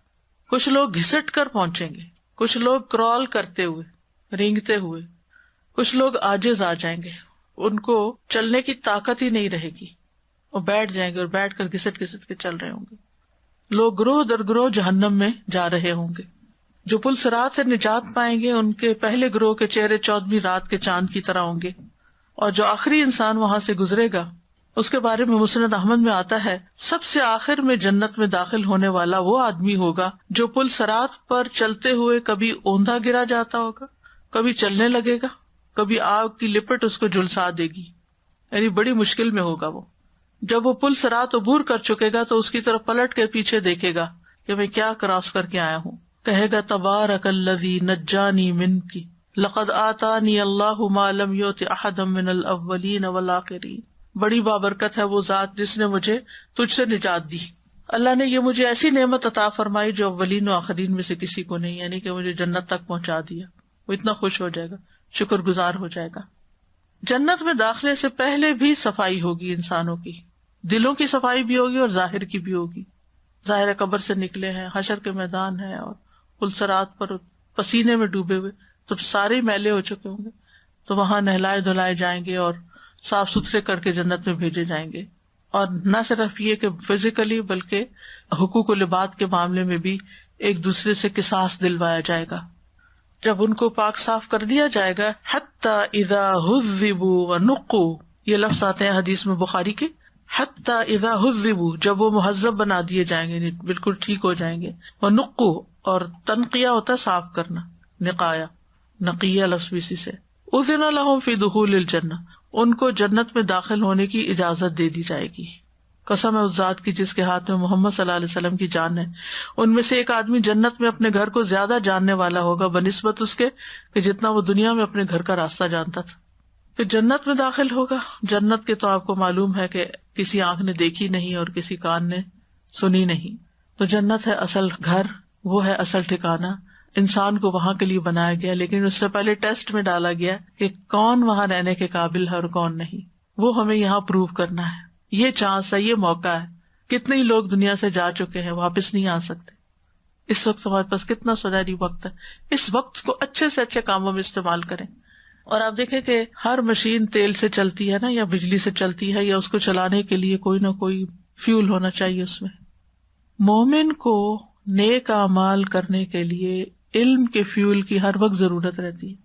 کچھ لوگ گھسٹ کر پہنچیں گے، کچھ لوگ کرال کرتے ہوئے، رینگتے ہوئے، کچھ لوگ عاجز آ جائیں گے، ان کو چلنے کی طاقت ہی نہیں رہے گی، وہ بیٹھ جائیں گے اور بیٹھ کر گھسٹ گھسٹ کے چل رہے ہوں گے. لوگ گروہ در گروہ جہنم میں جا رہے ہوں گے. جو پلسرات سے نجات پائیں گے ان کے پہلے گروہ کے چہرے 14ویں رات کے چاند کی طرح ہوں گے، اور جو آخری انسان وہاں سے گزرے گا اس کے بارے میں مسند احمد میں آتا ہے سب سے آخر میں جنت میں داخل ہونے والا وہ آدمی ہوگا جو پلسرات پر چلتے ہوئے کبھی اوندا گرا جاتا ہوگا، کبھی چلنے لگے گا، کبھی آگ کی لپٹ اس کو جھلسا دے گی، یعنی بڑی مشکل میں ہوگا وہ. جب وہ پلسرات عبور کر چکے گا تو اس کی طرف پلٹ کے پیچھے دیکھے گا کہ میں کیا کراس کر کے آیا ہوں. کہے گا تبارک الذی نجانی منکی لقد آتانی اللہ ما لم یؤت احدا من الاولین والآخرین. بڑی بابرکت ہے وہ ذات جس نے مجھے تجھ سے نجات دی. اللہ نے یہ مجھے ایسی نعمت عطا فرمائی جو اولین و آخرین میں سے کسی کو نہیں، یعنی کہ مجھے جنت تک پہنچا دیا. وہ اتنا خوش ہو جائے گا، شکر گزار ہو جائے گا. جنت میں داخلے سے پہلے بھی صفائی ہوگی انسانوں کی، دلوں کی صفائی بھی ہوگی اور ظاہر کی بھی ہوگی. ظاہر قبر سے نکلے ہیں، حشر کے میدان ہے اور پلسرات پر پسینے میں ڈوبے ہوئے، تو سارے میلے ہو چکے ہوں گے، تو وہاں نہلائے دھلائے جائیں گے اور صاف ستھرے کر کے جنت میں بھیجے جائیں گے. اور نہ صرف یہ کہ فزیکلی بلکہ حقوق و لباد کے معاملے میں بھی ایک دوسرے سے قصاص دلوایا جائے گا. جب ان کو پاک صاف کر دیا جائے گا، حتی اذا حذبوا ونقوا، یہ لفظ آتے ہیں حدیث میں بخاری کے، حتی اذا حذبوا، جب وہ مہذب بنا دیے جائیں گے، بالکل ٹھیک ہو جائیں گے. ونقوا، اور تنقیہ ہوتا ہے صاف کرنا، نقایا، نقیہ لفظ بھی اسی سے. اذن لہم فی دخول الجنہ، ان کو جنت میں داخل ہونے کی اجازت دے دی جائے گی. قسم ہے اس ذات کی جس کے ہاتھ میں محمد صلی اللہ علیہ وسلم کی جان ہے، ان میں سے ایک آدمی جنت میں اپنے گھر کو زیادہ جاننے والا ہوگا بنسبت اس کے کہ جتنا وہ دنیا میں اپنے گھر کا راستہ جانتا تھا. پھر جنت میں داخل ہوگا. جنت کے تو آپ کو معلوم ہے کہ کسی آنکھ نے دیکھی نہیں اور کسی کان نے سنی نہیں. تو جنت ہے اصل گھر، وہ ہے اصل ٹھکانہ. انسان کو وہاں کے لیے بنایا گیا، لیکن اس سے پہلے ٹیسٹ میں ڈالا گیا کہ کون وہاں رہنے کے قابل ہے اور کون نہیں. وہ ہمیں یہاں پروو کرنا ہے. یہ چانس ہے، یہ موقع ہے. کتنے ہی لوگ دنیا سے جا چکے ہیں، واپس نہیں آ سکتے. اس وقت ہمارے پاس کتنا سنہری وقت ہے، اس وقت کو اچھے سے اچھے کاموں میں استعمال کریں. اور آپ دیکھیں کہ ہر مشین تیل سے چلتی ہے نا، یا بجلی سے چلتی ہے، یا اس کو چلانے کے لیے کوئی نہ کوئی فیول ہونا چاہیے اس میں. مومن کو نیک اعمال کرنے کے لیے علم کے فیول کی ہر وقت ضرورت رہتی ہے.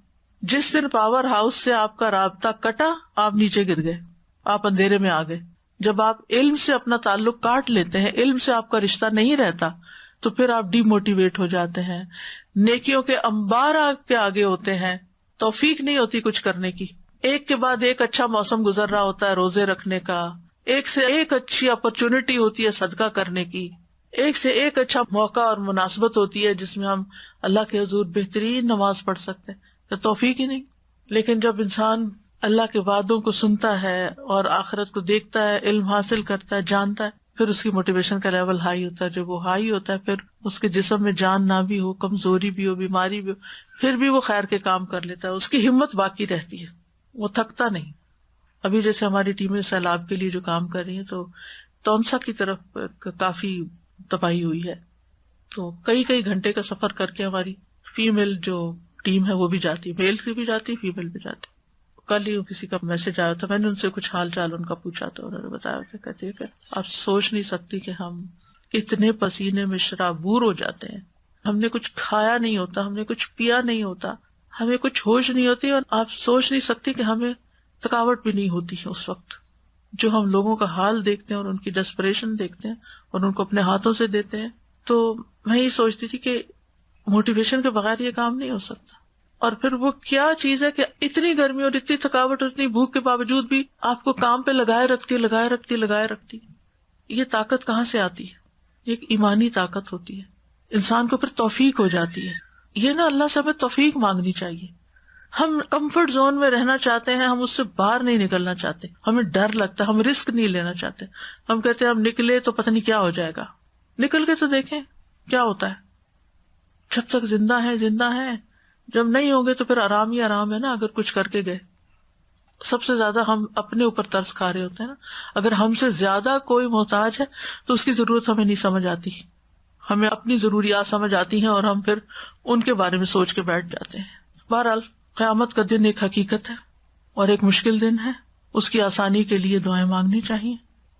جس دن پاور ہاؤس سے آپ کا رابطہ کٹا، آپ نیچے گر گئے، آپ اندھیرے میں آ گئے. جب آپ علم سے اپنا تعلق کاٹ لیتے ہیں، علم سے آپ کا رشتہ نہیں رہتا، تو پھر آپ ڈی موٹیویٹ ہو جاتے ہیں. نیکیوں کے انبار آپ کے آگے ہوتے ہیں، توفیق نہیں ہوتی کچھ کرنے کی. ایک کے بعد ایک اچھا موسم گزر رہا ہوتا ہے روزے رکھنے کا، ایک سے ایک اچھی اپرچونٹی ہوتی ہے صدقہ کرنے کی، ایک سے ایک اچھا موقع اور مناسبت ہوتی ہے جس میں ہم اللہ کے حضور بہترین نماز پڑھ سکتے ہیں. تو توفیق ہی نہیں. لیکن جب انسان اللہ کے وعدوں کو سنتا ہے اور آخرت کو دیکھتا ہے، علم حاصل کرتا ہے، جانتا ہے، پھر اس کی موٹیویشن کا لیول ہائی ہوتا ہے. جب وہ ہائی ہوتا ہے، پھر اس کے جسم میں جان نہ بھی ہو، کمزوری بھی ہو، بیماری بھی ہو، پھر بھی وہ خیر کے کام کر لیتا ہے. اس کی ہمت باقی رہتی ہے، وہ تھکتا نہیں. ابھی جیسے ہماری ٹیمیں سیلاب کے لیے جو کام کر رہی ہیں، تو تونسا کی طرف کافی تباہی ہوئی ہے، تو کئی گھنٹے کا سفر کر کے ہماری فیمیل جو ٹیم ہے وہ بھی جاتی، میل کی بھی جاتی، فیمیل بھی جاتی. کل ہی کسی کا میسج آیا تھا، میں نے ان سے کچھ حال چال ان کا پوچھا تو انہوں نے بتایا تھا، کہتے ہیں کہ آپ سوچ نہیں سکتی کہ ہم اتنے پسینے میں شرابور ہو جاتے ہیں. ہم نے کچھ کھایا نہیں ہوتا، ہم نے کچھ پیا نہیں ہوتا، ہمیں کچھ ہوش نہیں ہوتی، اور آپ سوچ نہیں سکتی کہ ہمیں تھکاوٹ بھی نہیں ہوتی ہے اس وقت. جو ہم لوگوں کا حال دیکھتے ہیں اور ان کی ڈسپریشن دیکھتے ہیں اور ان کو اپنے ہاتھوں سے دیتے ہیں، تو میں یہ سوچتی تھی کہ موٹیویشن کے بغیر یہ کام نہیں ہو سکتا. اور پھر وہ کیا چیز ہے کہ اتنی گرمی اور اتنی تھکاوٹ اور اتنی بھوک کے باوجود بھی آپ کو کام پہ لگائے رکھتی. یہ طاقت کہاں سے آتی ہے؟ یہ ایک ایمانی طاقت ہوتی ہے. انسان کو پھر توفیق ہو جاتی ہے. یہ نا اللہ سے ہمیں توفیق مانگنی چاہیے. ہم کمفرٹ زون میں رہنا چاہتے ہیں، ہم اس سے باہر نہیں نکلنا چاہتے، ہمیں ڈر لگتا ہے، ہم رسک نہیں لینا چاہتے. ہم کہتے ہیں ہم نکلے تو پتہ نہیں کیا ہو جائے گا. نکل کے تو دیکھیں کیا ہوتا ہے. جب تک زندہ ہے. جب نہیں ہوں گے تو پھر آرام ہی آرام ہے نا. اگر کچھ کر کے گئے، سب سے زیادہ ہم اپنے اوپر ترس کھا رہے ہوتے ہیں نا. اگر ہم سے زیادہ کوئی محتاج ہے تو اس کی ضرورت ہمیں نہیں سمجھ آتی، ہمیں اپنی ضروریات سمجھ آتی ہیں اور ہم پھر ان کے بارے میں سوچ کے بیٹھ جاتے ہیں. بہرحال قیامت کا دن ایک حقیقت ہے اور ایک مشکل دن ہے. اس کی آسانی کے لیے دعائیں مانگنی چاہیے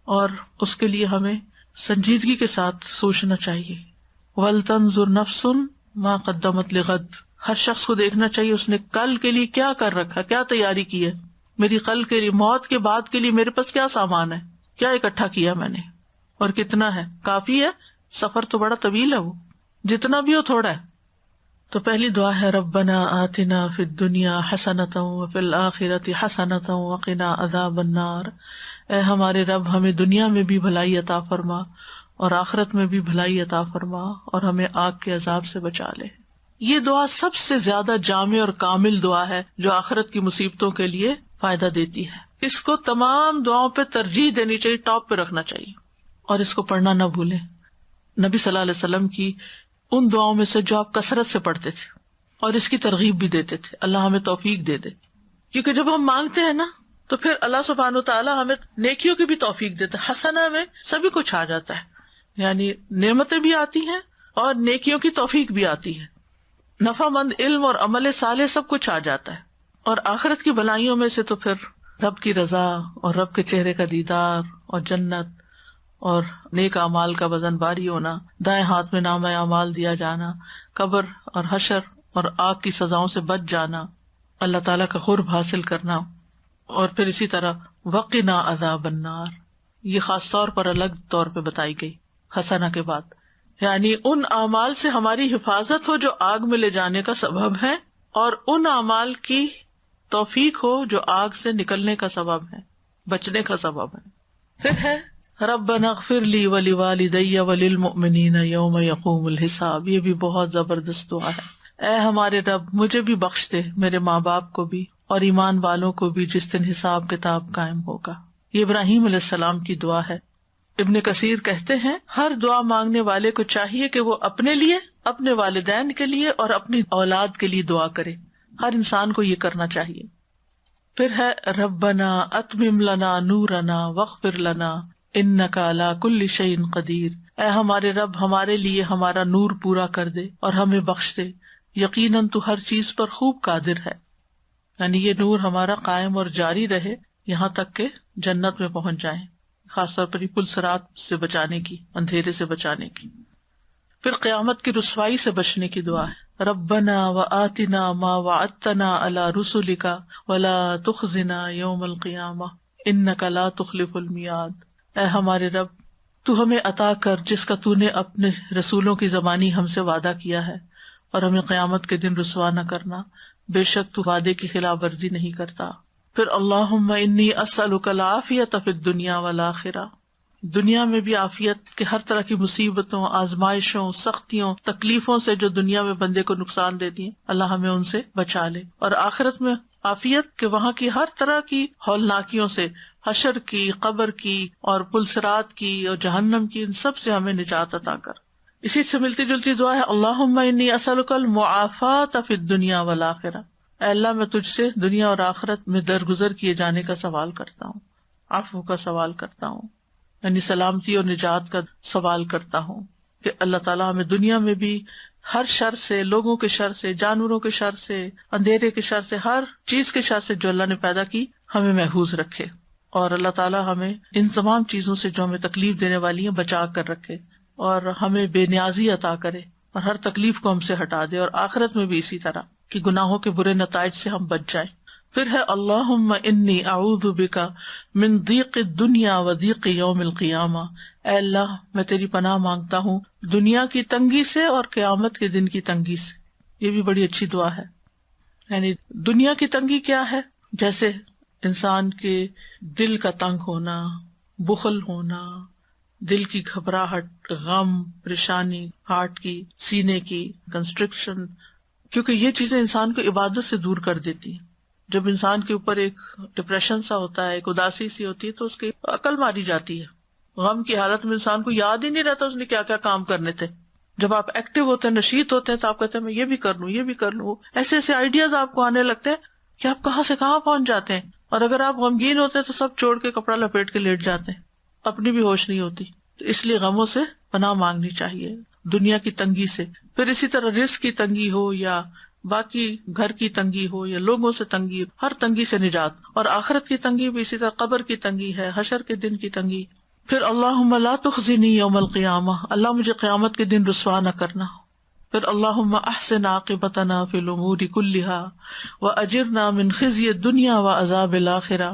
اور اس کے لیے ہمیں سنجیدگی کے ساتھ سوچنا چاہیے. وَلْتَنْظُرْ نَفْسٌ مَا قَدَّمَتْ لِغَدٍ. ہر شخص کو دیکھنا چاہیے اس نے کل کے لیے کیا کر رکھا، کیا تیاری کی ہے. میری کل کے لیے، موت کے بعد کے لیے میرے پاس کیا سامان ہے، کیا اکٹھا کیا میں نے، اور کتنا ہے. کافی ہے؟ سفر تو بڑا طویل ہے، وہ جتنا بھی ہو تھوڑا ہے. تو پہلی دعا ہے ربنا آتنا فی الدنیا حسنۃ وفی الآخرۃ حسنۃ وقنا عذاب النار. اے ہمارے رب، ہمیں دنیا میں بھی بھلائی عطا فرما اور آخرت میں بھی بھلائی عطا فرما اور ہمیں آگ کے عذاب سے بچا لے. یہ دعا سب سے زیادہ جامع اور کامل دعا ہے جو آخرت کی مصیبتوں کے لیے فائدہ دیتی ہے. اس کو تمام دعاؤں پہ ترجیح دینی چاہیے، ٹاپ پہ رکھنا چاہیے، اور اس کو پڑھنا نہ بھولیں. نبی صلی اللہ علیہ وسلم کی ان دعاؤں میں سے جو آپ کثرت سے پڑھتے تھے اور اس کی ترغیب بھی دیتے تھے. اللہ ہمیں توفیق دے دے، کیونکہ جب ہم مانگتے ہیں نا تو پھر اللہ سبحانہ و تعالیٰ ہمیں نیکیوں کی بھی توفیق دیتا ہے. حسنہ میں سبھی کچھ آ جاتا ہے، یعنی نعمتیں بھی آتی ہیں اور نیکیوں کی توفیق بھی آتی ہے. نفع مند علم اور عمل صالح سب کچھ آ جاتا ہے. اور آخرت کی بھلائیوں میں سے تو پھر رب کی رضا اور رب کے چہرے کا دیدار اور جنت اور نیک اعمال کا وزن باری ہونا، دائیں ہاتھ میں نامہ اعمال دیا جانا، قبر اور حشر اور آگ کی سزاؤں سے بچ جانا، اللہ تعالیٰ کا قرب حاصل کرنا، اور پھر اسی طرح وقنا عذاب النار. یہ خاص طور پر الگ طور پہ بتائی گئی حسنہ کے بعد، یعنی ان اعمال سے ہماری حفاظت ہو جو آگ میں لے جانے کا سبب ہے، اور ان اعمال کی توفیق ہو جو آگ سے نکلنے کا سبب ہے، بچنے کا سبب ہے. پھر ہے ربنا اغفر لی ولوالدی وللمؤمنین یوم یقوم الحساب. یہ بھی بہت زبردست دعا ہے. اے ہمارے رب، مجھے بھی بخش دے، میرے ماں باپ کو بھی اور ایمان والوں کو بھی جس دن حساب کتاب قائم ہوگا. یہ ابراہیم علیہ السلام کی دعا ہے. ابن کثیر کہتے ہیں ہر دعا مانگنے والے کو چاہیے کہ وہ اپنے لیے، اپنے والدین کے لیے اور اپنی اولاد کے لیے دعا کرے. ہر انسان کو یہ کرنا چاہیے. پھر ہے ربنا اتمم لنا نورنا واغفر لنا انک علی کل شیء قدیر. اے ہمارے رب، ہمارے لیے ہمارا نور پورا کر دے اور ہمیں بخش دے، یقیناً تو ہر چیز پر خوب قادر ہے. یعنی یہ نور ہمارا قائم اور جاری رہے یہاں تک کہ جنت میں پہنچ جائیں. خاص طور پر پل صراط سے بچانے کی، اندھیرے سے بچانے کی۔ پھر قیامت کی رسوائی سے بچنے کی دعا ہے، ربنا وآتنا ما وعدتنا علی رسلک ولا تخزنا یوم القیامہ انک لا تخلف المیعاد۔ اے ہمارے رب، تو ہمیں عطا کر جس کا تو نے اپنے رسولوں کی زبانی ہم سے وعدہ کیا ہے، اور ہمیں قیامت کے دن رسوا نہ کرنا، بے شک تو وعدے کی خلاف ورزی نہیں کرتا۔ پھر اللہم انی اسألک العافیۃ فی الدنیا والآخرہ، دنیا میں بھی عافیت کہ ہر طرح کی مصیبتوں، آزمائشوں، سختیوں، تکلیفوں سے جو دنیا میں بندے کو نقصان دیتی ہیں، اللہ ہمیں ان سے بچا لے، اور آخرت میں عافیت کہ وہاں کی ہر طرح کی ہولناکیوں سے، حشر کی، قبر کی اور پل صراط کی اور جہنم کی، ان سب سے ہمیں نجات عطا کر۔ اسی سے ملتی جلتی دعا ہے، اللہم انی اسألک المعافاۃ فی الدنیا والآخرہ، اے اللہ میں تجھ سے دنیا اور آخرت میں درگزر کیے جانے کا سوال کرتا ہوں، عفو کا سوال کرتا ہوں، یعنی سلامتی اور نجات کا سوال کرتا ہوں کہ اللہ تعالیٰ ہمیں دنیا میں بھی ہر شر سے، لوگوں کے شر سے، جانوروں کے شر سے، اندھیرے کے شر سے، ہر چیز کے شر سے جو اللہ نے پیدا کی ہمیں محفوظ رکھے، اور اللہ تعالیٰ ہمیں ان تمام چیزوں سے جو ہمیں تکلیف دینے والی ہیں بچا کر رکھے، اور ہمیں بے نیازی عطا کرے اور ہر تکلیف کو ہم سے ہٹا دے، اور آخرت میں بھی اسی طرح کہ گناہوں کے برے نتائج سے ہم بچ جائیں۔ پھر ہے اللہم انی اعوذ بک من ضیق الدنیا و ضیق یوم القیامہ، اے اللہ میں تیری پناہ مانگتا ہوں دنیا کی تنگی سے اور قیامت کے دن کی تنگی سے۔ یہ بھی بڑی اچھی دعا ہے، یعنی دنیا کی تنگی کیا ہے؟ جیسے انسان کے دل کا تنگ ہونا، بخل ہونا، دل کی گھبراہٹ، غم، پریشانی، ہارٹ کی، سینے کی کنسٹرکشن، کیونکہ یہ چیزیں انسان کو عبادت سے دور کر دیتی ہیں۔ جب انسان کے اوپر ایک ڈپریشن سا ہوتا ہے، ایک اداسی سی ہوتی ہے، تو اس کی عقل ماری جاتی ہے۔ غم کی حالت میں انسان کو یاد ہی نہیں رہتا اس نے کیا کیا کام کرنے تھے۔ جب آپ ایکٹیو ہوتے ہیں، نشیط ہوتے ہیں، تو آپ کہتے ہیں میں یہ بھی کر لوں، یہ بھی کر لوں، ایسے ایسے آئیڈیاز آپ کو آنے لگتے ہیں کہ آپ کہاں سے کہاں پہنچ جاتے ہیں۔ اور اگر آپ غمگین ہوتے ہیں تو سب چھوڑ کے کپڑا لپیٹ کے لیٹ جاتے ہیں، اپنی بھی ہوش نہیں ہوتی۔ تو اس لیے غموں سے پناہ مانگنی چاہیے، دنیا کی تنگی سے۔ پھر اسی طرح رزق کی تنگی ہو یا باقی گھر کی تنگی ہو یا لوگوں سے تنگی، ہر تنگی سے نجات۔ اور آخرت کی تنگی بھی اسی طرح، قبر کی تنگی ہے، حشر کے دن کی تنگی۔ پھر اللہم لا تخزنی یوم القیامہ، اللہ مجھے قیامت کے دن رسوا نہ کرنا۔ پھر اللہم احسن عاقبتنا فی الامور کلہا واجرنا من خزی الدنیا وعذاب الآخرہ،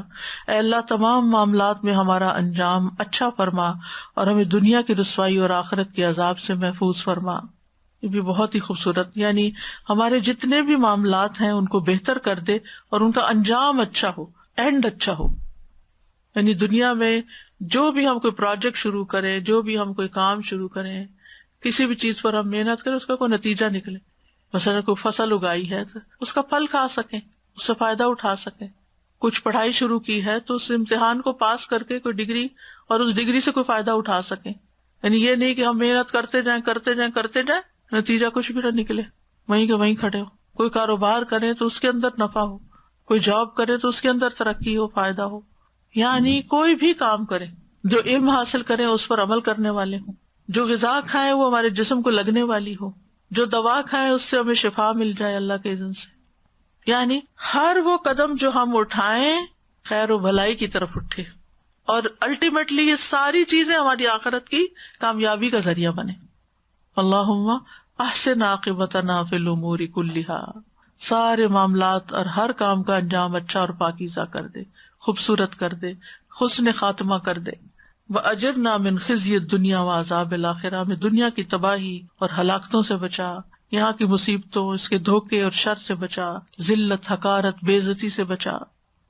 اے اللہ تمام معاملات میں ہمارا انجام اچھا فرما اور ہمیں دنیا کی رسوائی اور آخرت کے عذاب سے محفوظ فرما۔ یہ بھی بہت ہی خوبصورت، یعنی ہمارے جتنے بھی معاملات ہیں ان کو بہتر کر دے اور ان کا انجام اچھا ہو، اینڈ اچھا ہو۔ یعنی دنیا میں جو بھی ہم کوئی پروجیکٹ شروع کریں، جو بھی ہم کوئی کام شروع کریں، کسی بھی چیز پر ہم محنت کریں، اس کا کوئی نتیجہ نکلے۔ مثلا کوئی فصل اگائی ہے تو اس کا پھل کھا سکیں، اس سے فائدہ اٹھا سکیں۔ کچھ پڑھائی شروع کی ہے تو اس امتحان کو پاس کر کے کوئی ڈگری، اور اس ڈگری سے کوئی فائدہ اٹھا سکیں۔ یعنی یہ نہیں کہ ہم محنت کرتے جائیں کرتے جائیں کرتے جائیں، نتیجہ کچھ بھی نہ نکلے، وہیں کے وہیں کھڑے ہو۔ کوئی کاروبار کرے تو اس کے اندر نفع ہو، کوئی جاب کرے تو اس کے اندر ترقی ہو، فائدہ ہو۔ یعنی کوئی بھی کام کرے، جو علم حاصل کریں اس پر عمل کرنے والے ہوں، جو غذا کھائیں وہ ہمارے جسم کو لگنے والی ہو، جو دوا کھائیں اس سے ہمیں شفا مل جائے اللہ کے اذن سے۔ یعنی ہر وہ قدم جو ہم اٹھائیں خیر و بھلائی کی طرف اٹھے، اور الٹیمیٹلی یہ ساری چیزیں ہماری آخرت کی کامیابی کا ذریعہ بنے۔ اللہم احسن عاقبتنا فی الامور کلہا، سارے معاملات اور ہر کام کا انجام اچھا اور پاکیزہ کر دے، خوبصورت کر دے، حسن خاتمہ کر دے۔ وَأَجِرْنَا مِنْ خِزْيِ الدُّنْيَا وَعَذَابِ الْآخِرَةِ، ہمیں دنیا کی تباہی اور ہلاکتوں سے بچا، یہاں کی مصیبتوں، اس کے دھوکے اور شر سے بچا، ذلت، حقارت، بے عزتی سے بچا،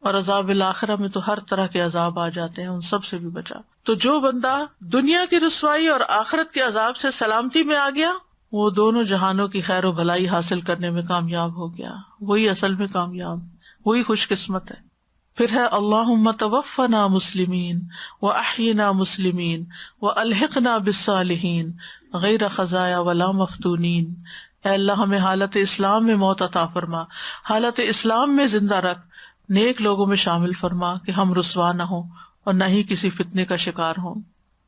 اور عذاب الآخرہ میں تو ہر طرح کے عذاب آ جاتے ہیں، ان سب سے بھی بچا۔ تو جو بندہ دنیا کی رسوائی اور آخرت کے عذاب سے سلامتی میں آ گیا، وہ دونوں جہانوں کی خیر و بھلائی حاصل کرنے میں کامیاب ہو گیا، وہی اصل میں کامیاب، وہی خوش قسمت ہے۔ پھر ہے اللہم توفنا مسلمین واحینا مسلمین والحقنا بالصالحین غیر خزایا ولا مفتونین، اے اللہ ہمیں حالت اسلام میں موت عطا فرما، حالت اسلام میں زندہ رکھ، نیک لوگوں میں شامل فرما کہ ہم رسوا نہ ہوں اور نہ ہی کسی فتنے کا شکار ہوں۔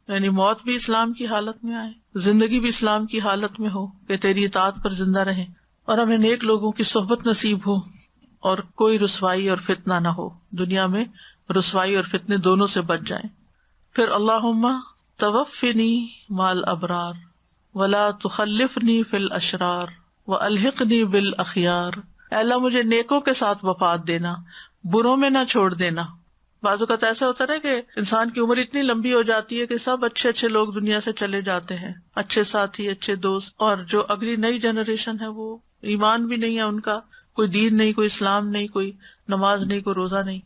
یعنی موت بھی اسلام کی حالت میں آئے، زندگی بھی اسلام کی حالت میں ہو کہ تیری اطاعت پر زندہ رہیں، اور ہمیں نیک لوگوں کی صحبت نصیب ہو، اور کوئی رسوائی اور فتنہ نہ ہو، دنیا میں رسوائی اور فتنے دونوں سے بچ جائیں۔ پھر اللہم توفنی مع الابرار ولا تخلفنی فی الاشرار والحقنی بالاخیار. اے اللہ مجھے نیکوں کے ساتھ وفات دینا، بروں میں نہ چھوڑ دینا. بعض اوقات ایسا ہوتا ہے کہ انسان کی عمر اتنی لمبی ہو جاتی ہے کہ سب اچھے اچھے لوگ دنیا سے چلے جاتے ہیں، اچھے ساتھی، اچھے دوست، اور جو اگلی نئی جنریشن ہے وہ ایمان بھی نہیں ہے ان کا، کوئی دین نہیں، کوئی اسلام نہیں، کوئی نماز نہیں، کوئی روزہ نہیں.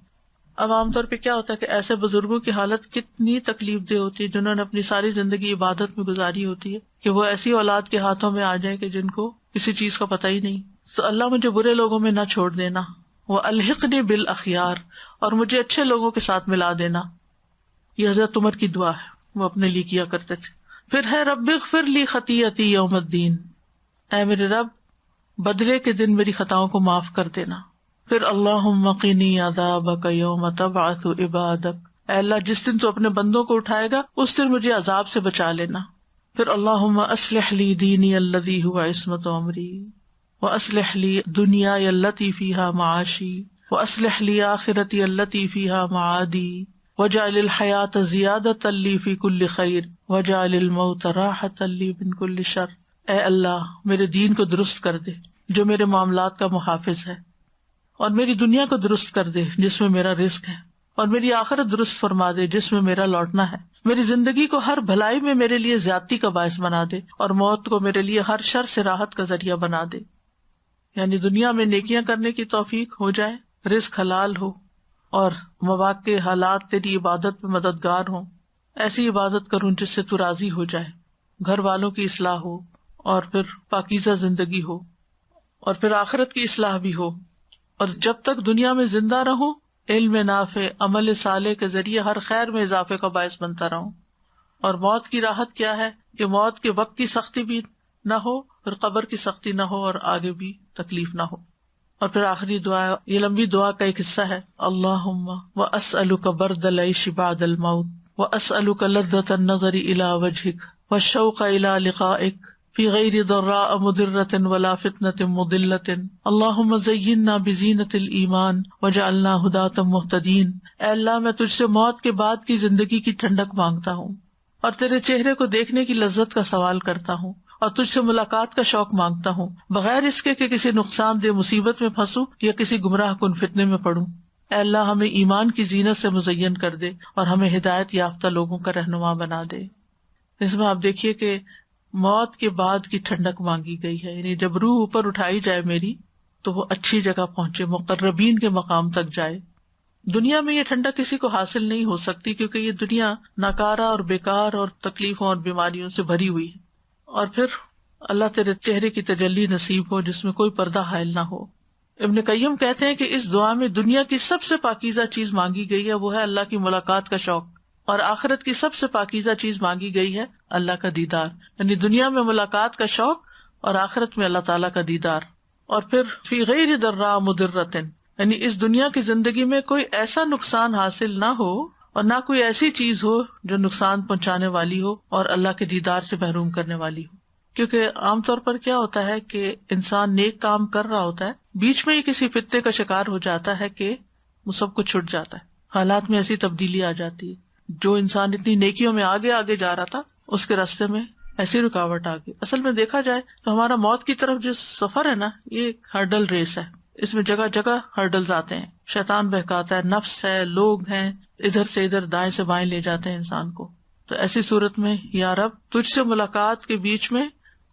اب عام طور پہ کیا ہوتا ہے کہ ایسے بزرگوں کی حالت کتنی تکلیف دہ ہوتی ہے جنہوں نے اپنی ساری زندگی عبادت میں گزاری ہوتی ہے، کہ وہ ایسی اولاد کے ہاتھوں میں آ جائے کہ جن کو کسی چیز کا پتہ ہی نہیں. تو اللہ مجھے برے لوگوں میں نہ چھوڑ دینا. وَأَلْحِقْنِي بِالْأَخْيَارِ، اور مجھے اچھے لوگوں کے ساتھ ملا دینا. یہ حضرت عمر کی دعا ہے، وہ اپنے لیے کیا کرتے تھے. پھر ہے رب اغفر لی خطیئتی یوم الدین، اے میرے رب بدلے کے دن میری خطاؤں کو معاف کر دینا. پھر اللہم قنی عذابک یوم تبعث عبادک، اے اللہ جس دن تو اپنے بندوں کو اٹھائے گا اس دن مجھے عذاب سے بچا لینا. پھر اللہم اصلح لی دینی الذی هو عصمت امری واصلح لی دنیای التی فیہا معاشی واصلح لی آخرتی التی فیہا معادی واجعل الحیاۃ زیادۃ لی فی کل خیر واجعل الموت راحۃ لی من کل شر. اے اللہ میرے دین کو درست کر دے جو میرے معاملات کا محافظ ہے، اور میری دنیا کو درست کر دے جس میں میرا رزق ہے، اور میری آخرت درست فرما دے جس میں میرا لوٹنا ہے. میری زندگی کو ہر بھلائی میں میرے لیے زیادتی کا باعث بنا دے، اور موت کو میرے لیے ہر شر سے راحت کا ذریعہ بنا دے. یعنی دنیا میں نیکیاں کرنے کی توفیق ہو جائے، رزق حلال ہو، اور مواقع حالات تیری عبادت میں مددگار ہوں. ایسی عبادت کروں جس سے تو راضی ہو جائے، گھر والوں کی اصلاح ہو، اور پھر پاکیزہ زندگی ہو، اور پھر آخرت کی اصلاح بھی ہو. اور جب تک دنیا میں زندہ رہوں علم نافع، عمل صالح کے ذریعے ہر خیر میں اضافے کا باعث بنتا رہوں. اور موت کی راحت کیا ہے کہ موت کے وقت کی سختی بھی نہ ہو، پھر قبر کی سختی نہ ہو، اور آگے بھی تکلیف نہ ہو. اور پھر آخری دعا، یہ لمبی دعا کا ایک حصہ ہے، اللہم واسألک برد العیش بعد الموت واسألک لذۃ النظر الی وجہک والشوق الی لقائک فی غیر ضراء مضرۃ ولا فتنۃ مضلۃ. اللہم زیننا بزینۃ الایمان وجعلنا ھداۃ مہتدین. اے اللہ میں تجھ سے موت کے بعد کی زندگی کی ٹھنڈک مانگتا ہوں، اور تیرے چہرے کو دیکھنے کی لذت کا سوال کرتا ہوں، اور تجھ سے ملاقات کا شوق مانگتا ہوں، بغیر اس کے کہ کسی نقصان دہ مصیبت میں پھنسوں یا کسی گمراہ کن فتنے میں پڑوں. اے اللہ ہمیں ایمان کی زینت سے مزین کر دے، اور ہمیں ہدایت یافتہ لوگوں کا رہنما بنا دے. اس میں آپ دیکھیے کہ موت کے بعد کی ٹھنڈک مانگی گئی ہے، یعنی جب روح اوپر اٹھائی جائے میری تو وہ اچھی جگہ پہنچے، مقربین کے مقام تک جائے. دنیا میں یہ ٹھنڈک کسی کو حاصل نہیں ہو سکتی، کیونکہ یہ دنیا ناکارہ اور بیکار اور تکلیفوں اور بیماریوں سے بھری ہوئی ہے. اور پھر اللہ تیرے چہرے کی تجلی نصیب ہو جس میں کوئی پردہ حائل نہ ہو. ابن قیم کہتے ہیں کہ اس دعا میں دنیا کی سب سے پاکیزہ چیز مانگی گئی ہے، وہ ہے اللہ کی ملاقات کا شوق، اور آخرت کی سب سے پاکیزہ چیز مانگی گئی ہے اللہ کا دیدار. یعنی دنیا میں ملاقات کا شوق اور آخرت میں اللہ تعالیٰ کا دیدار. اور پھر فی غیر ضراء مضرۃ، یعنی اس دنیا کی زندگی میں کوئی ایسا نقصان حاصل نہ ہو اور نہ کوئی ایسی چیز ہو جو نقصان پہنچانے والی ہو اور اللہ کے دیدار سے محروم کرنے والی ہو. کیونکہ عام طور پر کیا ہوتا ہے کہ انسان نیک کام کر رہا ہوتا ہے، بیچ میں ہی کسی فتنے کا شکار ہو جاتا ہے کہ وہ سب کچھ چھٹ جاتا ہے، حالات میں ایسی تبدیلی آ جاتی ہے. جو انسان اتنی نیکیوں میں آگے آگے جا رہا تھا اس کے راستے میں ایسی رکاوٹ آ گئی. اصل میں دیکھا جائے تو ہمارا موت کی طرف جو سفر ہے نا، یہ ایک ہرڈل ریس ہے. اس میں جگہ جگہ ہرڈلز آتے ہیں، شیطان بہکاتا ہے، نفس ہے، لوگ ہیں، ادھر سے ادھر دائیں سے بائیں لے جاتے ہیں انسان کو. تو ایسی صورت میں یا رب تجھ سے ملاقات کے بیچ میں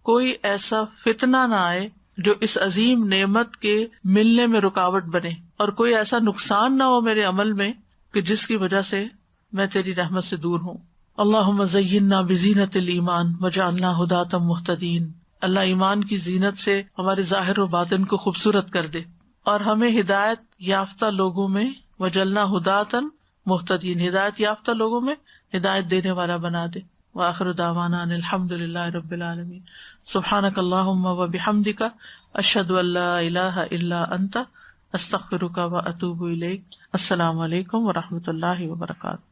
کوئی ایسا فتنہ نہ آئے جو اس عظیم نعمت کے ملنے میں رکاوٹ بنے، اور کوئی ایسا نقصان نہ ہو میرے عمل میں کہ جس کی وجہ سے میں تیری رحمت سے دور ہوں. اللہم زیننا بزینت الایمان وجعلنا ھداۃ مہتدین. اللہ ایمان کی زینت سے ہمارے ظاہر و باطن کو خوبصورت کر دے، اور ہمیں ہدایت یافتہ لوگوں میں وجعلنا ھداۃ مہتدین، ہدایت یافتہ لوگوں میں ہدایت دینے والا بنا دے. وآخر دعوانا ان الحمد للہ رب العالمین. سبحانک اللہم وبحمدک، اشہد ان لا الہ الا انت، استغفرک واتوب الیک. السلام علیکم ورحمۃ اللہ وبرکاتہ.